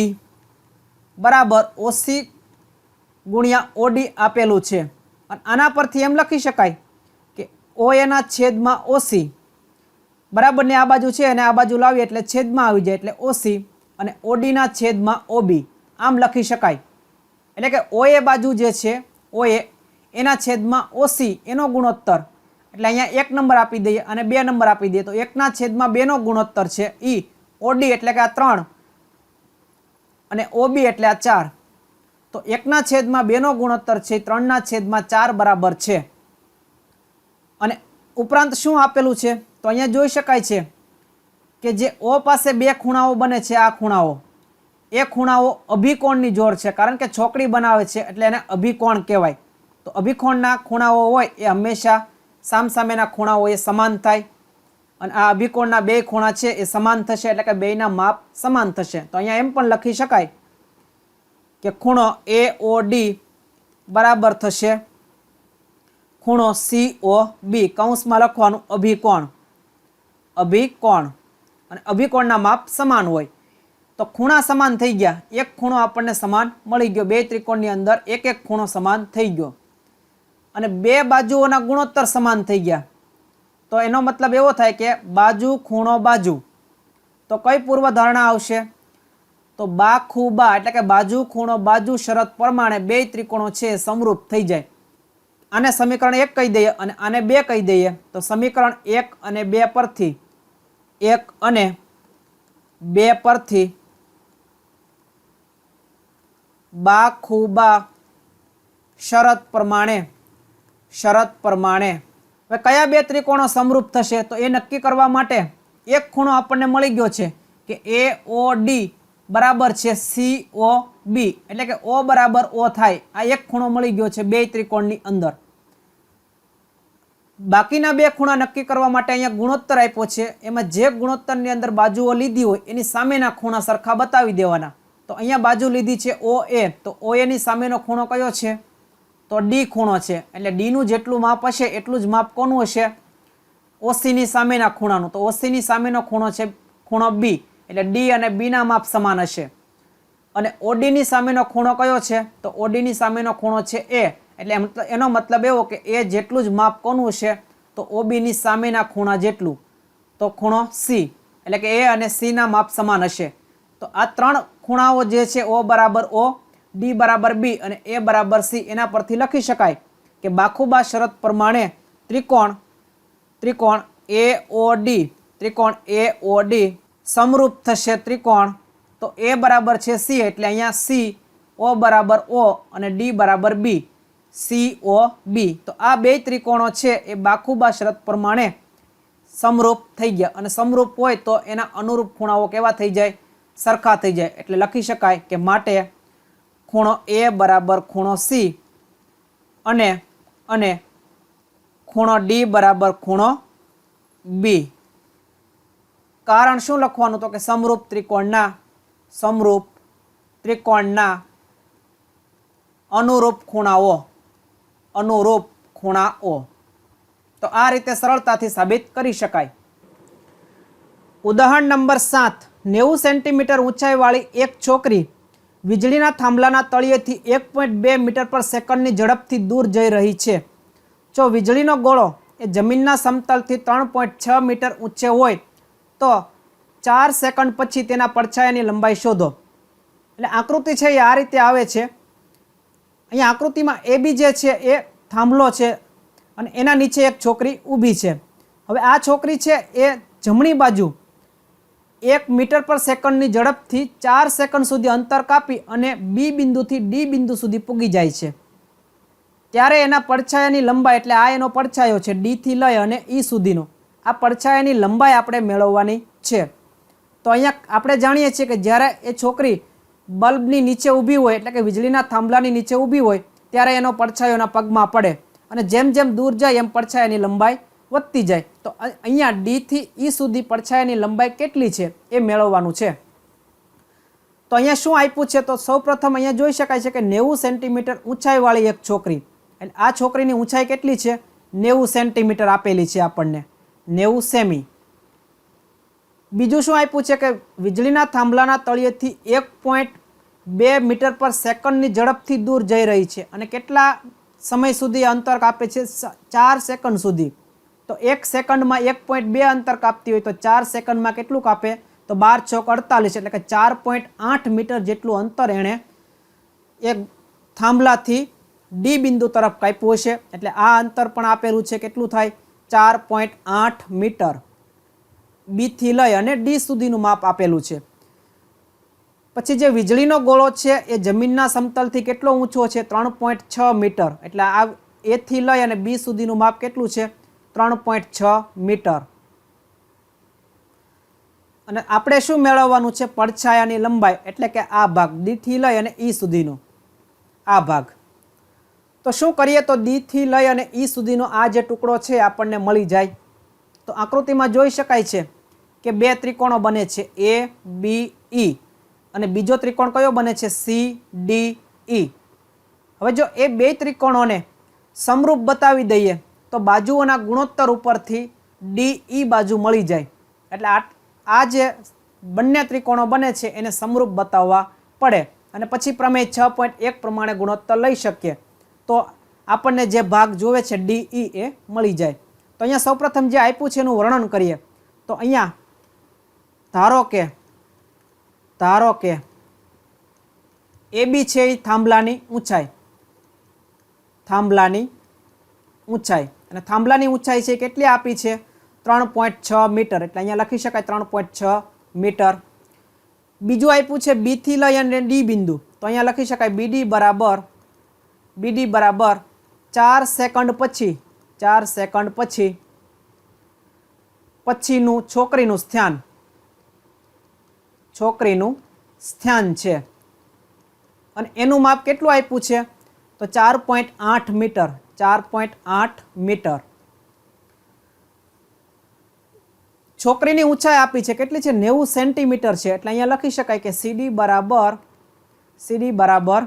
[SPEAKER 1] બરાબર OC ગુણ્યા OD આપેલું છે. અને આના પરથી એમ લખી શકાય કે OA ના છેદમાં OC બરાબર ને આ બાજુ છે અને આ બાજુ લાવીએ એટલે છેદમાં આવી જાય એટલે OC અને OD ના છેદમાં OB આમ લખી શકાય. એટલે કે OA બાજુ જે છે OA એના છેદમાં OC એનો ગુણોત્તર, એટલે અહીંયા 1 નંબર આપી દઈએ અને 2 નંબર આપી દઈએ તો 1 ના છેદમાં 2 નો ગુણોત્તર છે ઈ OD એટલે કે આ 3 અને OB એટલે આ 4. તો 1 ના છેદમાં 2 નો ગુણોત્તર છે 3 ના છેદમાં 4 બરાબર છે. અને ઉપરાંત શું આપેલું છે? તો અહીંયા જોઈ શકાય છે કે જે O પાસે બે ખૂણાઓ બને છે, આ ખૂણાઓ, એ ખૂણાઓ અભિકોણની જોડ છે, કારણ કે છોકરી બનાવે છે એટલે એને અભિકોણ કહેવાય. તો અભિકોણના ખૂણાઓ હોય એ હંમેશા સામસામેના ખૂણાઓ એ સમાન થાય અને આ અભિકોણના બે ખૂણા છે એ સમાન થશે, એટલે કે બેયના માપ સમાન થશે. તો અહીંયા એમ પણ લખી શકાય કે ખૂણો AOD બરાબર થશે ખૂણો COB, કૌંસમાં લખવાનું અભિકોણ અને અભિકોણના માપ સમાન હોય. તો ખૂણા સમાન થઈ ગયા, એક ખૂણો આપણને સમાન મળી ગયો, બે ત્રિકોણની અંદર એક એક ખૂણો સમાન થઈ ગયો અને બે બાજુઓના ગુણોત્તર સમાન થઈ ગયા. તો એનો મતલબ એવો થાય કે બાજુ ખૂણો બાજુ. તો કઈ પૂર્વધારણા આવશે? તો બાખુબા, એટલે કે બાજુ ખૂણો બાજુ શરત પ્રમાણે બે ત્રિકોણો છે સમરૂપ થઈ જાય. આને સમીકરણ 1 કહી દઈએ અને આને 2 કહી દઈએ તો સમીકરણ 1 અને 2 પરથી બાખુબા શરત પ્રમાણે હવે કયા બે ત્રિકોણો સમરૂપ થશે? તો એ નક્કી કરવા માટે એક ખૂણો આપણને મળી ગયો છે કે AOD બરાબર છે COB, એટલે કે O બરાબર O થાય. આ એક ખૂણો મળી ગયો છે બે ત્રિકોણની અંદર. બાકીના બે ખૂણા નક્કી કરવા માટે અહીંયા ગુણોત્તર આપ્યો છે, એમાં જે ગુણોત્તરની અંદર બાજુઓ લીધી હોય એની સામેના ખૂણા સરખા બતાવી દેવાના. તો અહીંયા બાજુ લીધી છે OA, તો OA ની સામેનો ખૂણો કયો છે? તો D ખૂણો છે, એટલે D નું જેટલું માપ હશે એટલું જ માપ કોનું હશે? OC ની સામેના ખૂણાનું. તો OC ની સામેનો ખૂણો છે ખૂણો B, એટલે D અને B ના માપ સમાન હશે. અને OD ની સામેનો ખૂણો કયો છે? તો OD ની સામેનો ખૂણો છે A, એટલે એનો મતલબ એવો કે A જેટલું જ માપ કોનું છે? તો OB ની સામેના ખૂણા જેટલું, તો ખૂણો C, એટલે કે A અને C ના માપ સમાન હશે. તો આ ત્રણ ખૂણાઓ જે છે O બરાબર O, D બરાબર B અને A બરાબર C, એના પરથી લખી શકાય કે બાખુબા શરત પ્રમાણે ત્રિકોણ AOD સમરૂપ થશે ત્રિકોણ. તો A બરાબર છે C, એટલે અહીંયા C, O બરાબર O અને D બરાબર B, COB. તો આ બે ત્રિકોણો છે એ બાખુબા શરત પ્રમાણે સમરૂપ થઈ ગયા, અને સમરૂપ હોય તો એના અનુરૂપ ખૂણાઓ કેવા થઈ જાય? સરખા થઈ જાય. એટલે લખી શકાય કે માટે ખૂણો A બરાબર ખૂણો C અને ખૂણો D બરાબર ખૂણો B. કારણ શું લખવાનું? તો કે સમરૂપ ત્રિકોણના અનુરૂપ ખૂણાઓ. તો આ રીતે સરળતાથી સાબિત કરી શકાય. ઉદાહરણ નંબર 7. 90 સેન્ટીમીટર ઊંચાઈવાળી એક છોકરી વીજળીના થાંભલાના તળિયેથી 1.2 મીટર પર સેકન્ડની ઝડપથી દૂર જઈ રહી છે. જો વીજળીનો ગોળો એ જમીનના સમતલથી 3.6 મીટર ઊંચે હોય તો 4 સેકન્ડ પછી તેના પડછાયાની લંબાઈ શોધો. એટલે આકૃતિ છે એ આ રીતે આવે છે. અહીંયા આકૃતિમાં AB જે છે એ થાંભલો છે અને એના નીચે એક છોકરી ઊભી છે. હવે આ છોકરી છે એ જમણી બાજુ 1 મીટર પર સેકન્ડની ઝડપથી 4 સેકન્ડ સુધી અંતર કાપી અને B બિંદુથી D બિંદુ સુધી પૂગી જાય છે. ત્યારે એના પડછાયાની લંબાઈ, એટલે આ એનો પડછાયો છે D થી લઈ અને E સુધીનો, આ પડછાયાની લંબાઈ આપણે મેળવવાની છે. તો અહીંયા આપણે જાણીએ છીએ કે જ્યારે એ છોકરી બલ્બની નીચે ઊભી હોય, એટલે કે વીજળીના થાંભલાની નીચે ઊભી હોય, ત્યારે એનો પડછાયો એના પગમાં પડે અને જેમ જેમ દૂર જાય એમ પડછાયાની લંબાઈ વધતી જાય. તો અહીંયા D થી E સુધી પડછાયાની લંબાઈ કેટલી છે એ મેળવવાનું છે. તો અહીંયા શું આપ્યું છે? તો સૌપ્રથમ અહીંયા જોઈ શકાય છે કે 90 સેન્ટીમીટર ઊંચાઈવાળી એક છોકરી, એટલે આ છોકરીની ઊંચાઈ કેટલી છે? 90 સેન્ટીમીટર આપેલી છે આપણને, 90 સેમી. બીજું શું આપ્યું છે કે વીજળીના થાંભલાના તળિયેથી 1.2 મીટર પર સેકન્ડની ઝડપથી દૂર જઈ રહી છે અને કેટલા સમય સુધી અંતર કાપે છે? 4 સેકન્ડ સુધી. તો 1 સેકન્ડમાં 1.2 અંતર કાપતી હોય તો 4 સેકન્ડમાં કેટલું કાપે? તો 12 × 4 = 48, એટલે કે 4.8 મીટર જેટલું અંતર એણે એક થાંભલાથી D બિંદુ તરફ કાપ્યું હશે. એટલે આ અંતર પણ આપેલું છે, કેટલું થાય? 4.8 મીટર. B થી લઈ અને D સુધીનું માપ આપેલું છે. પછી જે વીજળીનો ગોળો છે એ જમીનના સમતલથી કેટલો ઊંચો છે? 3.6 મીટર. એટલે આ A થી લઈ અને B સુધીનું માપ કેટલું છે? 3.6 મીટર. અને આપણે શું મેળવવાનું છે? પડછાયાની લંબાઈ, એટલે કે આ ભાગ D થી લઈ અને E સુધીનો આ ભાગ. તો શું કરીએ? તો D થી લઈ અને E સુધીનો આ જે ટુકડો છે આપણને મળી જાય. તો આકૃતિમાં જોઈ શકાય છે કે બે ત્રિકોણો બને છે ABE અને બીજો ત્રિકોણ કયો બને છે? CDE. હવે જો એ બે ત્રિકોણોને સમરૂપ બતાવી દઈએ તો બાજુઓના ગુણોત્તર ઉપરથી DE બાજુ મળી જાય. એટલે આ જે બંને ત્રિકોણો બને છે એને સમરૂપ બતાવવા પડે અને પછી પ્રમેય 6.1 પ્રમાણે ગુણોત્તર લઈ શકીએ તો આપણને જે ભાગ જોવે છે DE એ મળી જાય. તો અહીંયા સૌપ્રથમ જે આપ્યું છે એનું વર્ણન કરીએ. તો અહીંયા ધારો કે AB છે એ થાંભલાની ઊંચાઈ અને થાંભલાની ઊંચાઈ છે કેટલી આપી છે? 3.6 મીટર. એટલે અહીંયા લખી શકાય 3.6 મીટર. બીજું આપ્યું છે B થી લઈ અને D બિંદુ. તો અહીંયા લખી શકાય BD બરાબર 4 સેકન્ડ પછીનું છોકરીનું સ્થાન છે અને એનું માપ કેટલું આપ્યું છે? તો 4.8 મીટર. 4.8 મીટર. છોકરીની ઊંચાઈ આપી છે કેટલી છે? 90 સેન્ટીમીટર છે. એટલે અહીંયા લખી શકાય કે CD બરાબર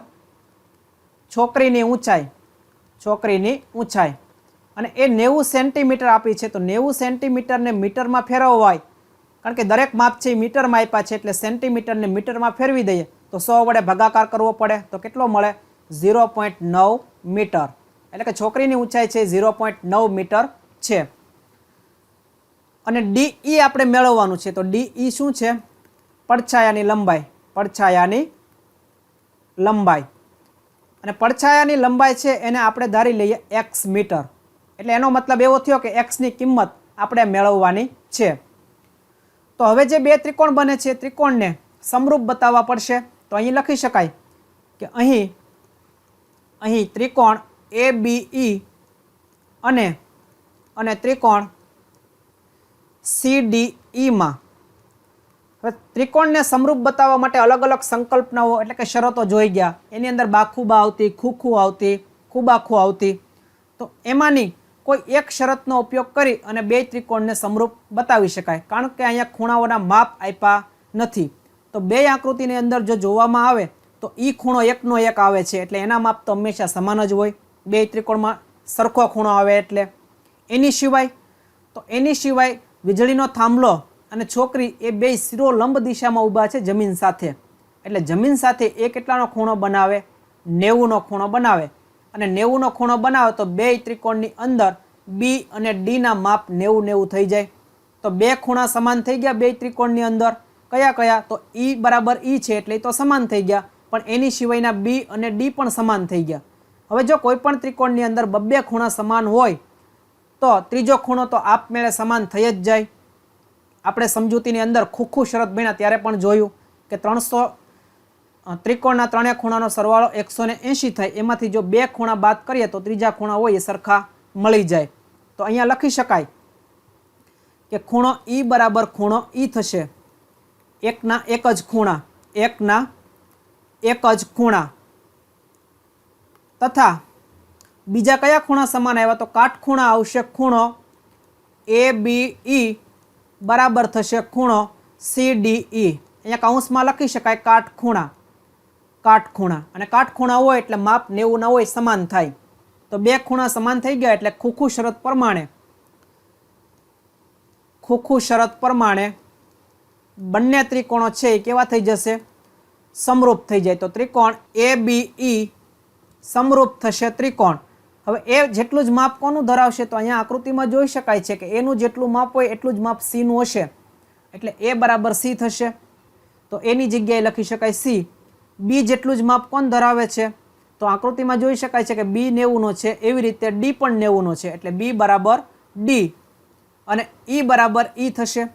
[SPEAKER 1] છોકરીની ઊંચાઈ અને એ 90 સેન્ટીમીટર આપી છે. તો 90 સેન્ટીમીટરને મીટરમાં ફેરવવા હોય, કારણ કે દરેક માપ છે એ મીટરમાં આપ્યા છે, એટલે સેન્ટીમીટરને મીટરમાં ફેરવી દઈએ તો 100 વડે ભાગાકાર કરવો પડે તો કેટલો મળે? 0.9 મીટર. એટલે કે છોકરીની ઊંચાઈ છે 0.9 મીટર છે. અને DE આપણે મેળવવાનું છે. તો DE શું છે? પડછાયાની લંબાઈ. અને પડછાયાની લંબાઈ છે એને આપણે ધારી લઈએ x મીટર. એટલે એનો મતલબ એવો થયો કે x ની કિંમત આપણે મેળવવાની છે. તો હવે જે બે ત્રિકોણ બને છે ત્રિકોણને સમરૂપ બતાવવા પડશે. તો અહીં લખી શકાય કે અહીં ત્રિકોણ ABE અને ત્રિકોણ CDE માં હવે ત્રિકોણને સમરૂપ બતાવવા માટે અલગ અલગ સંકલ્પનાઓ એટલે કે શરતો જોઈ ગયા. એની અંદર બાખુબા આવતી, ખૂખું આવતી, ખૂબાખું આવતી. તો એમાંની કોઈ એક શરતનો ઉપયોગ કરી અને બે ત્રિકોણને સમરૂપ બતાવી શકાય. કારણ કે અહીંયા ખૂણાઓના માપ આપ્યા નથી. તો બે આકૃતિની અંદર જો જોવામાં આવે તો ઈ ખૂણો એકનો એક આવે છે એટલે એના માપ તો હંમેશા સમાન જ હોય. બે ત્રિકોણમાં સરખો ખૂણો આવે એટલે. એની સિવાય વીજળીનો થાંભલો અને છોકરી એ બે શિરોલંબ દિશામાં ઊભા છે જમીન સાથે. એટલે જમીન સાથે એ કેટલાનો ખૂણો બનાવે? 90નો ખૂણો બનાવે. અને 90નો ખૂણો બનાવે તો બે ત્રિકોણની અંદર B અને D ના માપ 90-90 થઈ જાય. તો બે ખૂણા સમાન થઈ ગયા બે ત્રિકોણની અંદર. કયા? તો E બરાબર E છે એટલે એ તો સમાન થઈ ગયા. પણ એની સિવાયના B અને D પણ સમાન થઈ ગયા. હવે જો કોઈ પણ ત્રિકોણની અંદર બબ્બે ખૂણા સમાન હોય તો ત્રીજો ખૂણો તો આપમેળે સમાન થઈ જ જાય. આપણે સમજૂતીની અંદર ખૂખું શરત ભણ્યા ત્યારે પણ જોયું કે 300 ત્રિકોણના ત્રણેય ખૂણાનો સરવાળો 180 થાય. એમાંથી જો બે ખૂણા બાદ કરીએ તો ત્રીજા ખૂણા હોય એ સરખા મળી જાય. તો અહીંયા લખી શકાય કે ખૂણો E બરાબર ખૂણો E થશે એકના એક જ ખૂણા. તથા બીજા કયા ખૂણા સમાન આવ્યા? તો કાટખૂણા આવશે. ખૂણો ABE બરાબર થશે ખૂણો CDE. અહીંયા કૌંસમાં લખી શકાય કાટખૂણા. અને કાટખૂણા હોય એટલે માપ 90 ના હોય, સમાન થાય. તો બે ખૂણા સમાન થઈ ગયા એટલે ખૂખું શરત પ્રમાણે બંને ત્રિકોણો છે એ કેવા થઈ જશે? સમરૂપ થઈ જાય. તો ત્રિકોણ ABE સમરૂપ થશે ત્રિકોણ. હવે એ જેટલું જ માપ કોનું ધરાવશે? તો અહીંયા આકૃતિમાં જોઈ શકાય છે કે એનું જેટલું માપ હોય એટલું જ માપ C નું હશે. એટલે A બરાબર C થશે. તો એની જગ્યાએ લખી શકાય C. B જેટલું જ માપ કોણ ધરાવે છે? તો આકૃતિમાં જોઈ શકાય છે કે B 90નો છે, એવી રીતે D પણ 90નો છે. એટલે B બરાબર D અને E બરાબર E થશે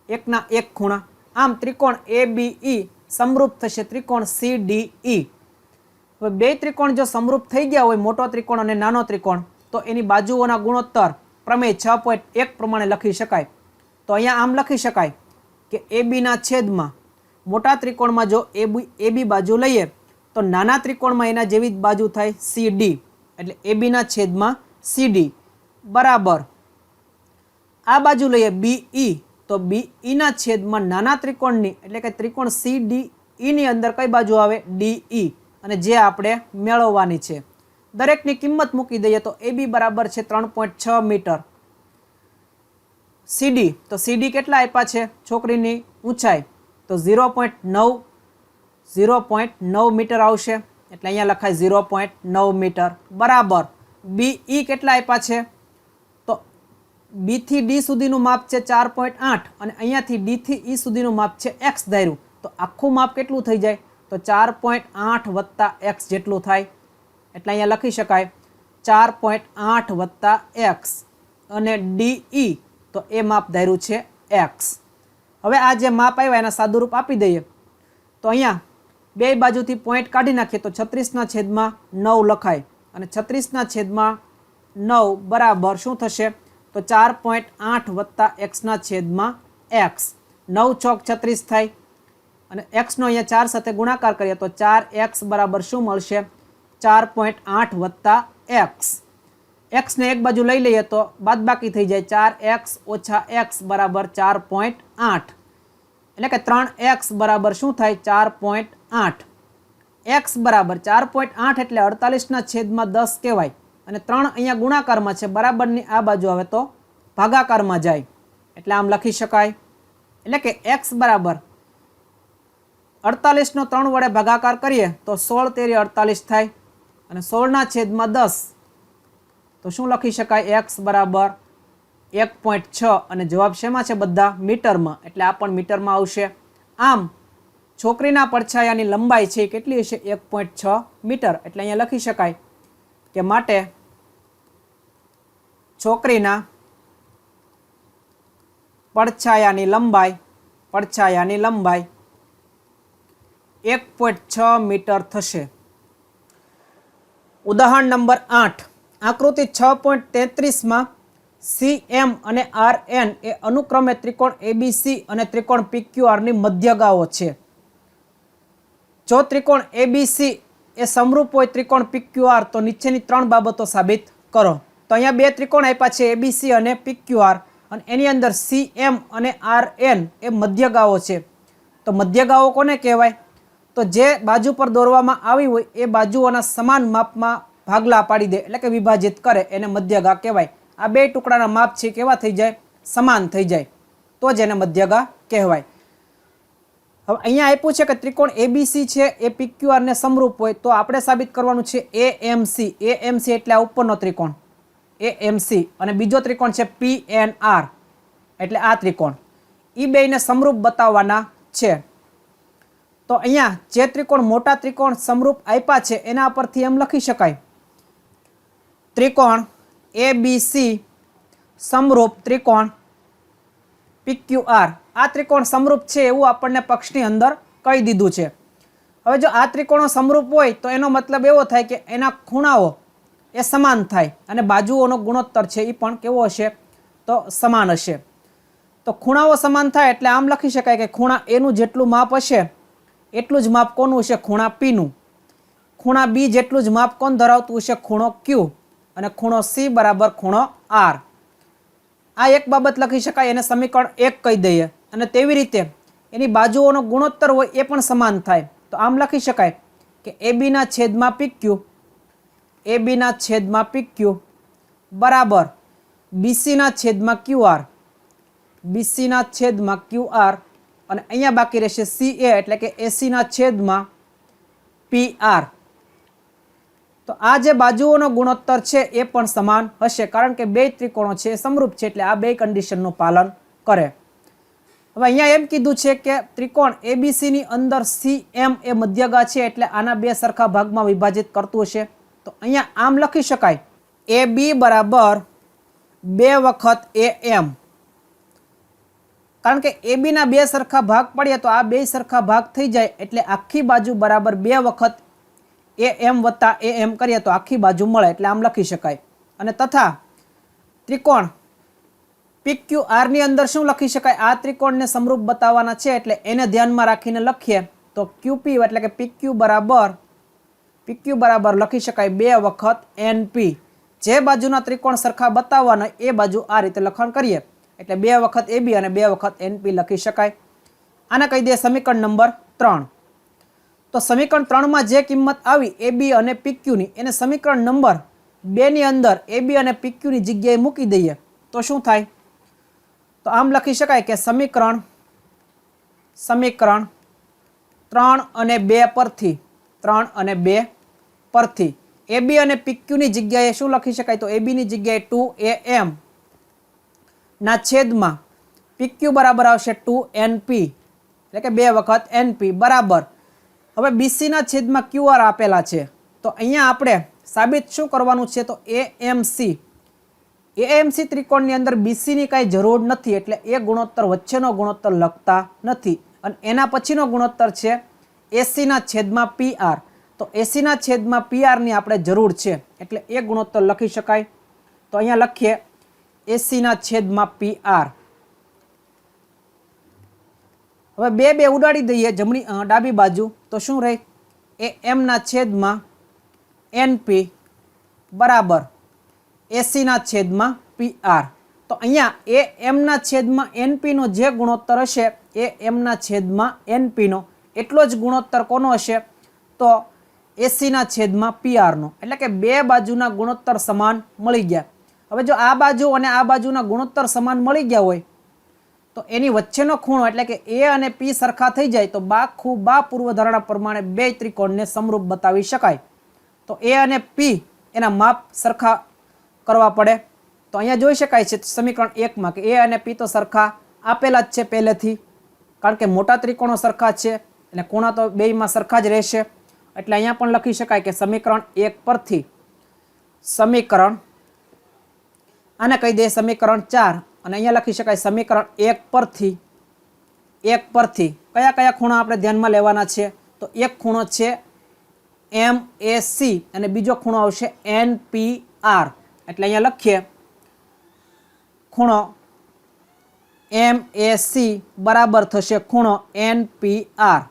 [SPEAKER 1] એકના એક ખૂણા. આમ ત્રિકોણ ABE સમરૂપ થશે ત્રિકોણ CDE. હવે બે ત્રિકોણ જો સમરૂપ થઈ ગયા હોય, મોટો ત્રિકોણ અને નાનો ત્રિકોણ, તો એની બાજુઓના ગુણોત્તર પ્રમેય 6.1 પ્રમાણે લખી શકાય. તો અહીંયા આમ લખી શકાય કે AB ના છેદમાં મોટા ત્રિકોણમાં જો AB બાજુ લઈએ તો નાના ત્રિકોણમાં એના જેવી જ બાજુ થાય CD. એટલે AB ના છેદમાં CD બરાબર આ બાજુ લઈએ BE તો BE ના છેદમાં નાના ત્રિકોણની એટલે કે ત્રિકોણ CDE ની અંદર કઈ બાજુ આવે? DE. અને જે આપણે મેળવવાની છે. દરેકની કિંમત મૂકી દઈએ તો AB બરાબર છે 3.6 મીટર. CD તો CD કેટલા આપ્યા છે? છોકરીની ઊંચાઈ તો 0.9 મીટર આવશે. એટલે અહીંયા લખાય 0.9 મીટર બરાબર. BE કેટલા આપ્યા છે? તો B થી D સુધીનું માપ છે 4.8 અને અહીંયાથી D થી E સુધીનું માપ છે x ધાર્યું. તો આખું માપ કેટલું થઈ જાય? તો 4.8 વત્તા x જેટલું થાય. એટલે અહીંયા લખી શકાય 4.8 વત્તા x અને DE તો એ માપ ધાર્યું છે x. હવે આ જે માપ આવ્યા એના સાદુરૂપ આપી દઈએ તો અહીંયા બે બાજુથી પોઈન્ટ કાઢી નાખીએ તો 36/9 લખાય. અને 36/9 બરાબર શું થશે? તો 4.8 વત્તા x/x. 9 ચોક 36 થાય અને x નો અહીંયા 4 સાથે ગુણાકાર કરીએ તો 4x બરાબર શું મળશે? 4.8 વત્તા x. x ને એક બાજુ લઈ લઈએ તો બાદબાકી થઈ જાય. 4x ઓછા x બરાબર 4.8. એટલે કે 3x બરાબર શું થાય? 4.8. x બરાબર 4.8 એટલે 48/10 કહેવાય. અને 3 અહીંયા ગુણાકારમાં છે, બરાબરની આ બાજુ આવે તો ભાગાકારમાં જાય. એટલે આમ લખી શકાય. એટલે કે x બરાબર 48 નો 3 વડે ભાગાકાર કરીએ તો 16 તેરી 48 થાય. અને 16/10 તો શું લખી શકાય? x બરાબર 1.6 અને જવાબ શેમાં છે? બધા મીટરમાં. એટલે આ પણ મીટરમાં આવશે. આમ છોકરીના પડછાયાની લંબાઈ છે કેટલી હશે? 1.6 મીટર. એટલે અહીંયા લખી શકાય કે માટે છોકરીના પડછાયાની લંબાઈ 1.6 મીટર થશે. ઉદાહરણ નંબર 8 આકૃતિ 6.33 માં CM અને RN એ અનુક્રમે ત્રિકોણ ABC અને ત્રિકોણ PQR ની મધ્યગાઓ છે. જો ત્રિકોણ ABC એ સમરૂપ હોય ત્રિકોણ PQR તો નીચેની ત્રણ બાબતો સાબિત કરો. તો અહીંયા બે ત્રિકોણ આપ્યા છે ABC અને PQR અને એની અંદર CM અને RN એ મધ્યગાઓ છે. તો મધ્યગાઓ કોને કહેવાય? તો જે બાજુ પર દોરવામાં આવી હોય એ બાજુઓના સમાન માપમાં ભાગલા પાડી દે એટલે કે વિભાજિત કરે એને મધ્યગા કહેવાય. આ બે ટુકડાના માપ છે કેવા થઈ જાય? સમાન થઈ જાય તો જ એને મધ્યગા કહેવાય. હવે અહીંયા આપ્યું છે કે ત્રિકોણ ABC છે એ PQR ને સમરૂપ હોય તો આપણે સાબિત કરવાનું છે AMC. AMC એટલે આ ઉપરનો ત્રિકોણ AMC અને બીજો ત્રિકોણ છે PNR એટલે આ ત્રિકોણ. એ બેયને સમરૂપ બતાવવાના છે. તો અહીંયા જે ત્રિકોણ મોટા ત્રિકોણ સમરૂપ આપ્યા છે એના પરથી એમ લખી શકાય ત્રિકોણ ABC સમરૂપ ત્રિકોણ PQR. આ ત્રિકોણ સમરૂપ છે એવું આપણને પક્ષની અંદર કહી દીધું છે. હવે જો આ ત્રિકોણો સમરૂપ હોય તો એનો મતલબ એવો થાય કે એના ખૂણાઓ એ સમાન થાય અને બાજુઓનો ગુણોત્તર છે એ પણ કેવો હશે? તો સમાન હશે. તો ખૂણાઓ સમાન થાય એટલે આમ લખી શકાય કે ખૂણા એનું જેટલું માપ હશે એટલું જ માપ કોનું હશે? ખૂણા P નું. ખૂણા B જેટલું જ માપ કોણ ધરાવતું હશે? ખૂણો Q. અને ખૂણો C બરાબર ખૂણો R. આ એક બાબત લખી શકાય, એને સમીકરણ 1 કહી દઈએ. અને તેવી રીતે એની બાજુઓનો ગુણોત્તર હોય એ પણ સમાન થાય તો આમ લખી શકાય કે AB ના છેદમાં PQ AB ના છેદમાં PQ બરાબર BC ના છેદમાં QR BC ના છેદમાં QR અને અહીંયા બાકી રહેશે CA એટલે કે AC ના છેદમાં PR. તો આ જે બાજુઓનો ગુણોત્તર છે એ પણ સમાન હશે કારણ કે બે ત્રિકોણો છે સમરૂપ છે એટલે આ બે કન્ડિશનનું પાલન કરે. હવે અહીંયા એમ કીધું છે કે ત્રિકોણ ABC ની અંદર CM એ મધ્યગા છે એટલે આના બે સરખા ભાગમાં વિભાજિત કરતું હશે. તો અહીંયા આમ લખી શકાય AB બરાબર 2 વખત AM. કારણ કે AB ના બે સરખા ભાગ પડે તો આ બે સરખા ભાગ થઈ જાય એટલે આખી બાજુ બરાબર 2 વખત AM વત્તા AM કરીએ તો આખી બાજુ મળે એટલે આમ લખી શકાય. અને તથા ત્રિકોણ PQR ની અંદર શું લખી શકાય? આ ત્રિકોણને સમરૂપ બતાવવાના છે એટલે એને ધ્યાનમાં રાખીને લખીએ તો QP એટલે કે PQ બરાબર લખી શકાય 2 વખત NP. જે બાજુના ત્રિકોણ સરખા બતાવવાના એ બાજુ આ રીતે લખાણ કરીએ એટલે 2 વખત AB અને 2 વખત NP લખી શકાય. આને કહી દઈએ સમીકરણ નંબર 3. તો સમીકરણ 3 માં જે કિંમત આવી AB અને PQ ની એને સમીકરણ નંબર 2 ની અંદર AB અને PQ ની જગ્યાએ મૂકી દઈએ તો શું થાય? તો આમ લખી શકાય કે સમીકરણ 3 અને 2 પરથી AB અને PQ ની જગ્યાએ શું લખી શકાય? તો AB ની જગ્યાએ 2AM ના છેદમાં PQ બરાબર આવશે 2NP એટલે કે 2 વખત NP બરાબર. હવે BC ના છેદમાં QR આપેલા છે તો અહીંયા આપણે સાબિત શું કરવાનું છે? તો AMC ત્રિકોણની અંદર BC ની કાંઈ જરૂર નથી એટલે એ ગુણોત્તર વચ્ચેનો ગુણોત્તર લખતા નથી અને એના પછીનો ગુણોત્તર છે AC ના છેદમાં PR. તો AC ના છેદમાં PR ની આપણે જરૂર છે એટલે એ ગુણોત્તર લખી શકાય. તો અહીંયા લખીએ AC ના છેદમાં PR. હવે બે ઉડાડી દઈએ ડાબી બાજુ તો શું રહે? AM ના છેદમાં NP બરાબર AC ના છેદમાં PR. તો અહીંયા AM ના છેદમાં NP નો જે ગુણોત્તર હશે AM ના છેદમાં NP નો એટલો જ ગુણોત્તર કોનો હશે? તો AC ના છેદમાં PR નો. એટલે કે બે બાજુના ગુણોત્તર સમાન મળી ગયા. હવે જો આ બાજુ અને આ બાજુના ગુણોત્તર સમાન મળી ગયા હોય તો એની વચ્ચેનો ખૂણો એટલે કે A અને P સરખા થઈ જાય તો બા પૂર્વધારણા પ્રમાણે બે ત્રિકોણને સમરૂપ બતાવી શકાય. તો A અને P એના માપ સરખા કરવા પડે. તો અહીંયા જોઈ શકાય છે સમીકરણ 1 માં કે A અને P તો સરખા આપેલા જ છે પહેલેથી કારણ કે મોટા ત્રિકોણો સરખા છે અને ખૂણા તો બેયમાં સરખા જ રહેશે એટલે અહીંયા પણ લખી શકાય કે સમીકરણ 1 પરથી સમીકરણ આને કહી દે સમીકરણ 4 અને અહીંયા લખી શકાય સમીકરણ 1 પરથી કયા ખૂણા આપણે ધ્યાનમાં લેવાના છે? તો એક ખૂણો છે MAC અને બીજો ખૂણો આવશે NPR. એટલે અહીંયા લખીએ ખૂણો MAC બરાબર થશે ખૂણો NPR.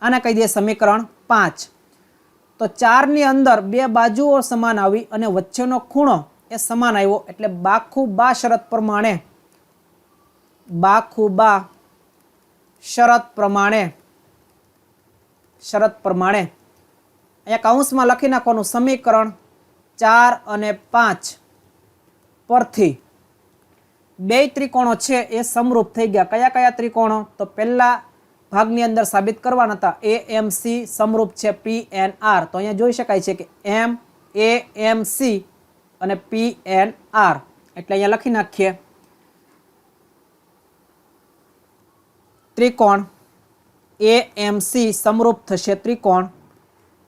[SPEAKER 1] આને કહી દઈએ સમીકરણ 5. તો 4 ની અંદર બે બાજુઓ સમાન આવી અને વચ્ચેનો ખૂણો એ સમાન આવ્યો એટલે બાખુબા શરત પ્રમાણે અહીંયા કૌંસમાં લખી નાખવાનું સમીકરણ 4 અને 5 પરથી બે ત્રિકોણો છે એ સમરૂપ થઈ ગયા. કયા કયા ત્રિકોણો? તો પહેલા ભાગની અંદર સાબિત કરવાના હતા AMC સમરૂપ છે PNR. તો અહીંયા જોઈ શકાય છે કે AMC અને PNR. એટલે અહીંયા લખી નાખીએ ત્રિકોણ AMC સમરૂપ થશે ત્રિકોણ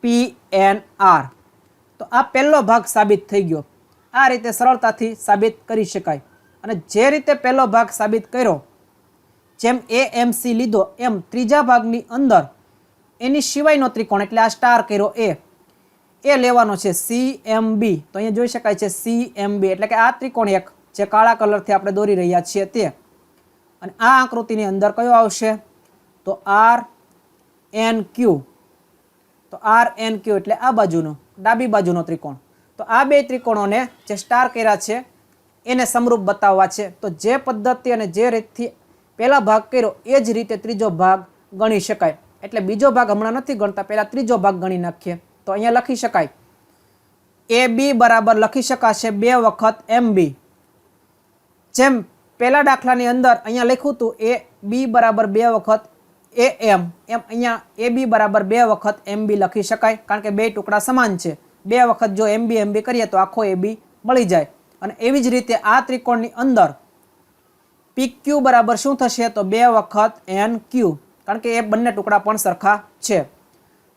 [SPEAKER 1] PNR. તો આ પહેલો ભાગ સાબિત થઈ ગયો. આ રીતે સરળતાથી સાબિત કરી શકાય. અને જે રીતે પહેલો ભાગ સાબિત કર્યો, જેમ AMC લીધો એમ ત્રીજા ભાગની અંદર એની સિવાયનો ત્રિકોણ એટલે આ સ્ટાર કર્યો એ લેવાનો છે CMB. તો અહીંયા જોઈ શકાય છે CMB એટલે કે આ ત્રિકોણ એક જે કાળા કલરથી આપણે દોરી રહ્યા છીએ તે. અને આ આકૃતિની અંદર કયો આવશે? તો RNQ. તો RNQ એટલે આ બાજુનો ડાબી બાજુનો ત્રિકોણ. તો આ બે ત્રિકોણોને જે સ્ટાર કર્યા છે એને સમરૂપ બતાવવા છે. તો જે પદ્ધતિ અને જે રીતથી પહેલા ભાગ કર્યો એ જ રીતે ત્રીજો ભાગ ગણી શકાય. એટલે બીજો ભાગ હમણાં નથી ગણતા, પહેલા ત્રીજો ભાગ ગણી નાખીએ. તો અહીંયા લખી શકાય AB બરાબર લખી શકાશે 2 વખત MB. જેમ પહેલા દાખલાની અંદર અહીંયા લખ્યું હતું AB બરાબર 2 વખત AM, એમ અહીંયા AB બરાબર 2 વખત MB લખી શકાય. કારણ કે બે ટુકડા સમાન છે. 2 વખત જો MB કરીએ તો આખો AB મળી જાય. અને એવી જ રીતે આ ત્રિકોણની અંદર PQ બરાબર શું થશે? તો 2 વખત NQ. કારણ કે એ બંને ટુકડા પણ સરખા છે.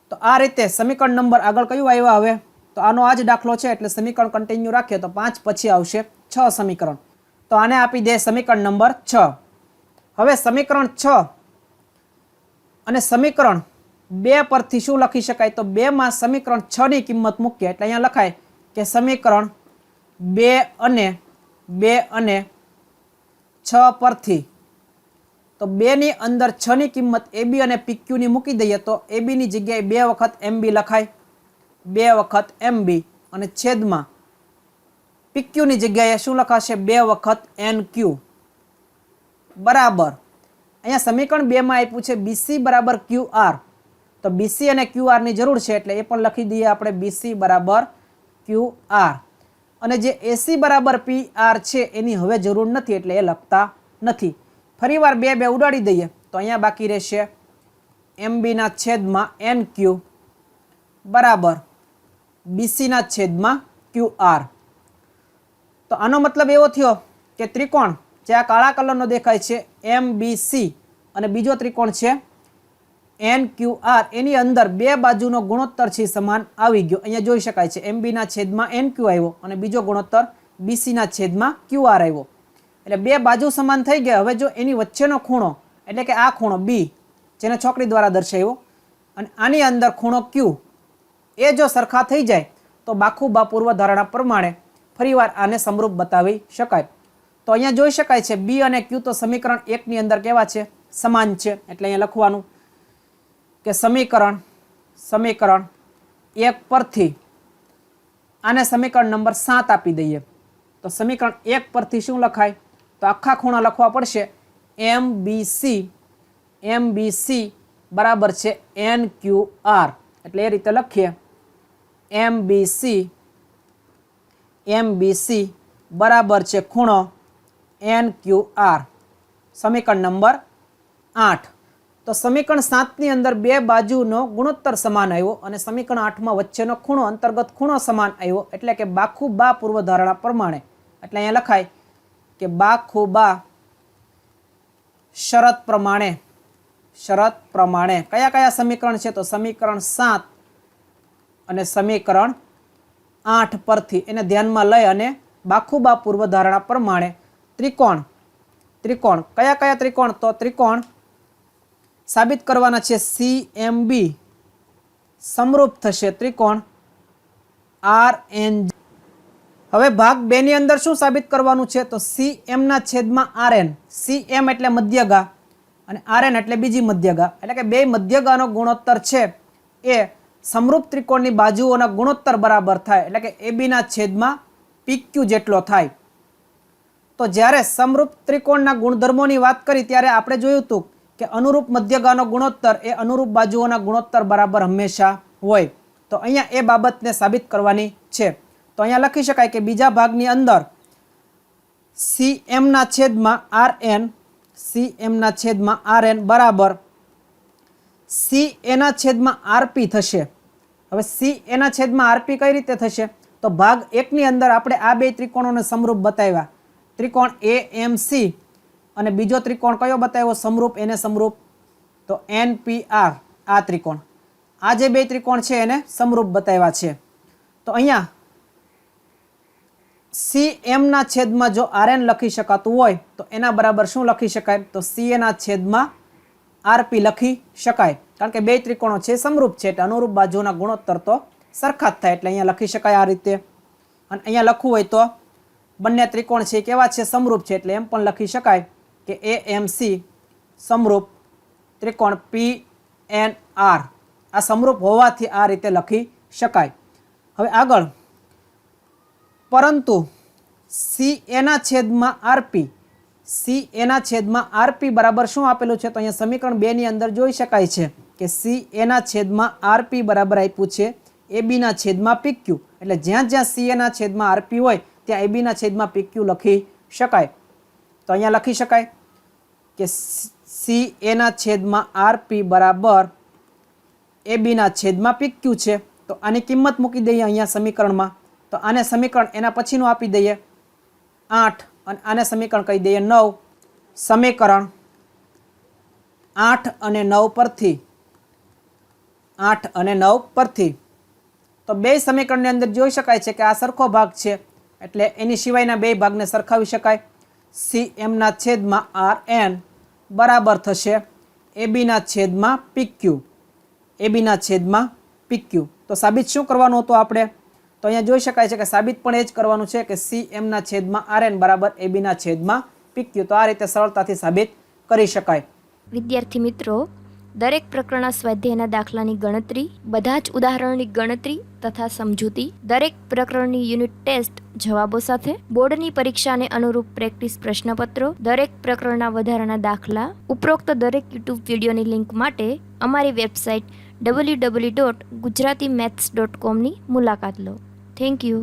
[SPEAKER 1] તો આ રીતે સમીકરણ નંબર આગળ કયું આવ્યા હવે? તો આનો આ જ દાખલો છે એટલે સમીકરણ કન્ટિન્યુ રાખીએ તો 5 પછી આવશે 6 સમીકરણ. તો આને આપી દે સમીકરણ નંબર 6. હવે સમીકરણ 6 અને સમીકરણ 2 પરથી શું લખી શકાય? તો 2 માં સમીકરણ 6 ની કિંમત મૂકીએ એટલે અહીંયા લખાય કે સમીકરણ 2 અને 6 પરથી તો 2 ની અંદર 6 ની કિંમત AB અને PQ ની મૂકી દઈએ તો AB ની જગ્યાએ 2 વખત MB લખાય, 2 વખત MB અને છેદમાં PQ ની જગ્યાએ શું લખાશે? 2 વખત NQ બરાબર. અહીંયા સમીકરણ 2 માં આપ્યું છે BC બરાબર QR. તો BC અને QR ની જરૂર છે એટલે એ પણ લખી દઈએ આપણે BC બરાબર QR. અને જે AC બરાબર PR છે એની હવે જરૂર નથી એટલે એ લખતા નથી. ફરીવાર 2 ઉડાડી દઈએ તો અહીંયા બાકી રહેશે MB ના છેદમાં NQ બરાબર BC ના છેદમાં QR. તો આનો મતલબ એવો થયો કે ત્રિકોણ જે આ કાળા કલરનો દેખાય છે MBC અને બીજો ત્રિકોણ છે NQR એની અંદર બે બાજુનો ગુણોત્તર છે સમાન આવી ગયો. અહીંયા જોઈ શકાય છે MB ના છેદમાં NQ આવ્યો અને બીજો ગુણોત્તર BC ના છેદમાં QR આવ્યો. એટલે બે બાજુ સમાન થઈ ગયા. હવે જો એની વચ્ચેનો ખૂણો એટલે કે આ ખૂણો B જેને ચોકડી દ્વારા દર્શાવ્યો અને આની અંદર ખૂણો Q એ જો સરખા થઈ જાય તો બાખુબા પૂર્વધારણા પ્રમાણે ફરીવાર આને સમરૂપ બતાવી શકાય. તો અહીંયા જોઈ શકાય છે B અને Q તો સમીકરણ 1 ની અંદર કેવા છે? સમાન છે. એટલે અહીંયા લખવાનું કે સમીકરણ 1 પરથી આને સમીકરણ નંબર 7 આપી દઈએ તો સમીકરણ 1 પરથી શું લખાય? તો આખા ખૂણા લખવા પડશે MBC બરાબર છે NQR. એટલે એ રીતે લખીએ MBC બરાબર છે ખૂણો NQR. સમીકરણ નંબર 8. તો સમીકરણ 7 ની અંદર બે બાજુનો ગુણોત્તર સમાન આવ્યો અને સમીકરણ 8 માં વચ્ચેનો ખૂણો અંતર્ગત ખૂણો સમાન આવ્યો એટલે કે બાખુબા પૂર્વધારણા પ્રમાણે. એટલે અહીંયા લખાય કે બાખુબા શરત પ્રમાણે કયા કયા સમીકરણ છે? તો સમીકરણ 7 અને સમીકરણ 8 પરથી એને ધ્યાનમાં લઈ અને બાખુબા પૂર્વધારણા પ્રમાણે ત્રિકોણ કયા કયા ત્રિકોણ? તો ત્રિકોણ સાબિત કરવાના છે CMB સમરૂપ થશે ત્રિકોણ RN। હવે ભાગ 2 ની અંદર શું સાબિત કરવાનું છે? તો CM ના છેદમાં RN, CM એટલે મધ્યગા અને RN એટલે બીજી મધ્યગા, એટલે કે બે મધ્યગાનો ગુણોત્તર છે એ સમરૂપ ત્રિકોણની બાજુઓના ગુણોત્તર બરાબર થાય, એટલે કે AB ના છેદમાં PQ જેટલો થાય। તો જ્યારે સમરૂપ ત્રિકોણના ગુણધર્મોની વાત કરી ત્યારે આપણે જોયું હતું કે અનુરૂપ મધ્યગાનો ગુણોત્તર એ અનુરૂપ બાજુઓના ગુણોત્તર બરાબર હંમેશા હોય। તો અહીંયા એ બાબતને સાબિત કરવાની છે। તો અહીંયા લખી શકાય કે બીજા ભાગની અંદર CM ના છેદમાં RN, CM ના છેદમાં RN બરાબર CA ના છેદમાં RP થશે। હવે CA ના છેદમાં RP કઈ રીતે થશે? તો ભાગ 1 ની અંદર આપણે આ બે ત્રિકોણોને સમરૂપ બતાવ્યા, ત્રિકોણ AMC અને બીજો ત્રિકોણ કયો બતાવ્યો સમરૂપ? એને સમરૂપ તો NPR, આ ત્રિકોણ, આ જે બે ત્રિકોણ છે એને સમરૂપ બતાવ્યા છે। તો અહીંયા CM ના છેદમાં જો RN લખી શકાતું હોય તો એના બરાબર શું લખી શકાય? તો CA ના છેદમાં RP લખી શકાય, કારણ કે બે ત્રિકોણો છે સમરૂપ છે એટલે અનુરૂપ બાજુના ગુણોત્તર તો સરખા જ થાય, એટલે અહીંયા લખી શકાય આ રીતે। અને અહીંયા લખવું હોય તો બંને ત્રિકોણ છે કેવા છે? સમરૂપ છે, એટલે એમ પણ લખી શકાય કે AMC સમરૂપ ત્રિકોણ PNR, આ સમરૂપ હોવાથી આ રીતે લખી શકાય। હવે આગળ, પરંતુ CA ના છેદમાં RP, CA ના છેદમાં RP બરાબર શું આપેલું છે? તો અહીંયા સમીકરણ 2 ની અંદર જોઈ શકાય છે કે CA ના છેદમાં RP બરાબર આપ્યું છે AB ના છેદમાં PQ, એટલે જ્યાં જ્યાં CA ના છેદમાં RP હોય ત્યાં AB ના છેદમાં PQ લખી શકાય। તો અહીંયા લખી શકાય કે CA ના છેદમાં RP બરાબર AB ના છેદમાં PQ છે। તો આની કિંમત મૂકી દઈએ અહીંયા સમીકરણમાં, તો આને સમીકરણ એના પછીનું આપી દઈએ 8 અને આને સમીકરણ કહી દઈએ 9। સમીકરણ 8 અને 9 પરથી, 8 અને 9 પરથી તો બે સમીકરણની અંદર જોઈ શકાય છે કે આ સરખો ભાગ છે, એટલે એની સિવાયના બે ભાગને સરખાવી શકાય। CM ના છેદમાં RN બરાબર થશે AB ના છેદમાં PQ, AB ના છેદમાં PQ। તો સાબિત શું કરવાનું હતું આપણે? તો અહીંયા જોઈ શકાય છે કે સાબિત પણ એ જ કરવાનું છે કે CM ના છેદમાં RN બરાબર AB ના છેદમાં PQ। તો આ રીતે સરળતાથી સાબિત કરી શકાય।
[SPEAKER 2] વિદ્યાર્થી મિત્રો, દરેક પ્રકરણના સ્વાધ્યાયના દાખલાની ગણતરી, બધા જ ઉદાહરણની ગણતરી તથા સમજૂતી, દરેક પ્રકરણની યુનિટ ટેસ્ટ જવાબો સાથે, બોર્ડની પરીક્ષાને અનુરૂપ પ્રેક્ટિસ પ્રશ્નપત્રો, દરેક પ્રકરણના વધારાના દાખલા, ઉપરોક્ત દરેક યુટ્યુબ વિડીયોની લિંક માટે અમારી વેબસાઇટ www.gujaratimaths.com ની મુલાકાત લો। Thank you.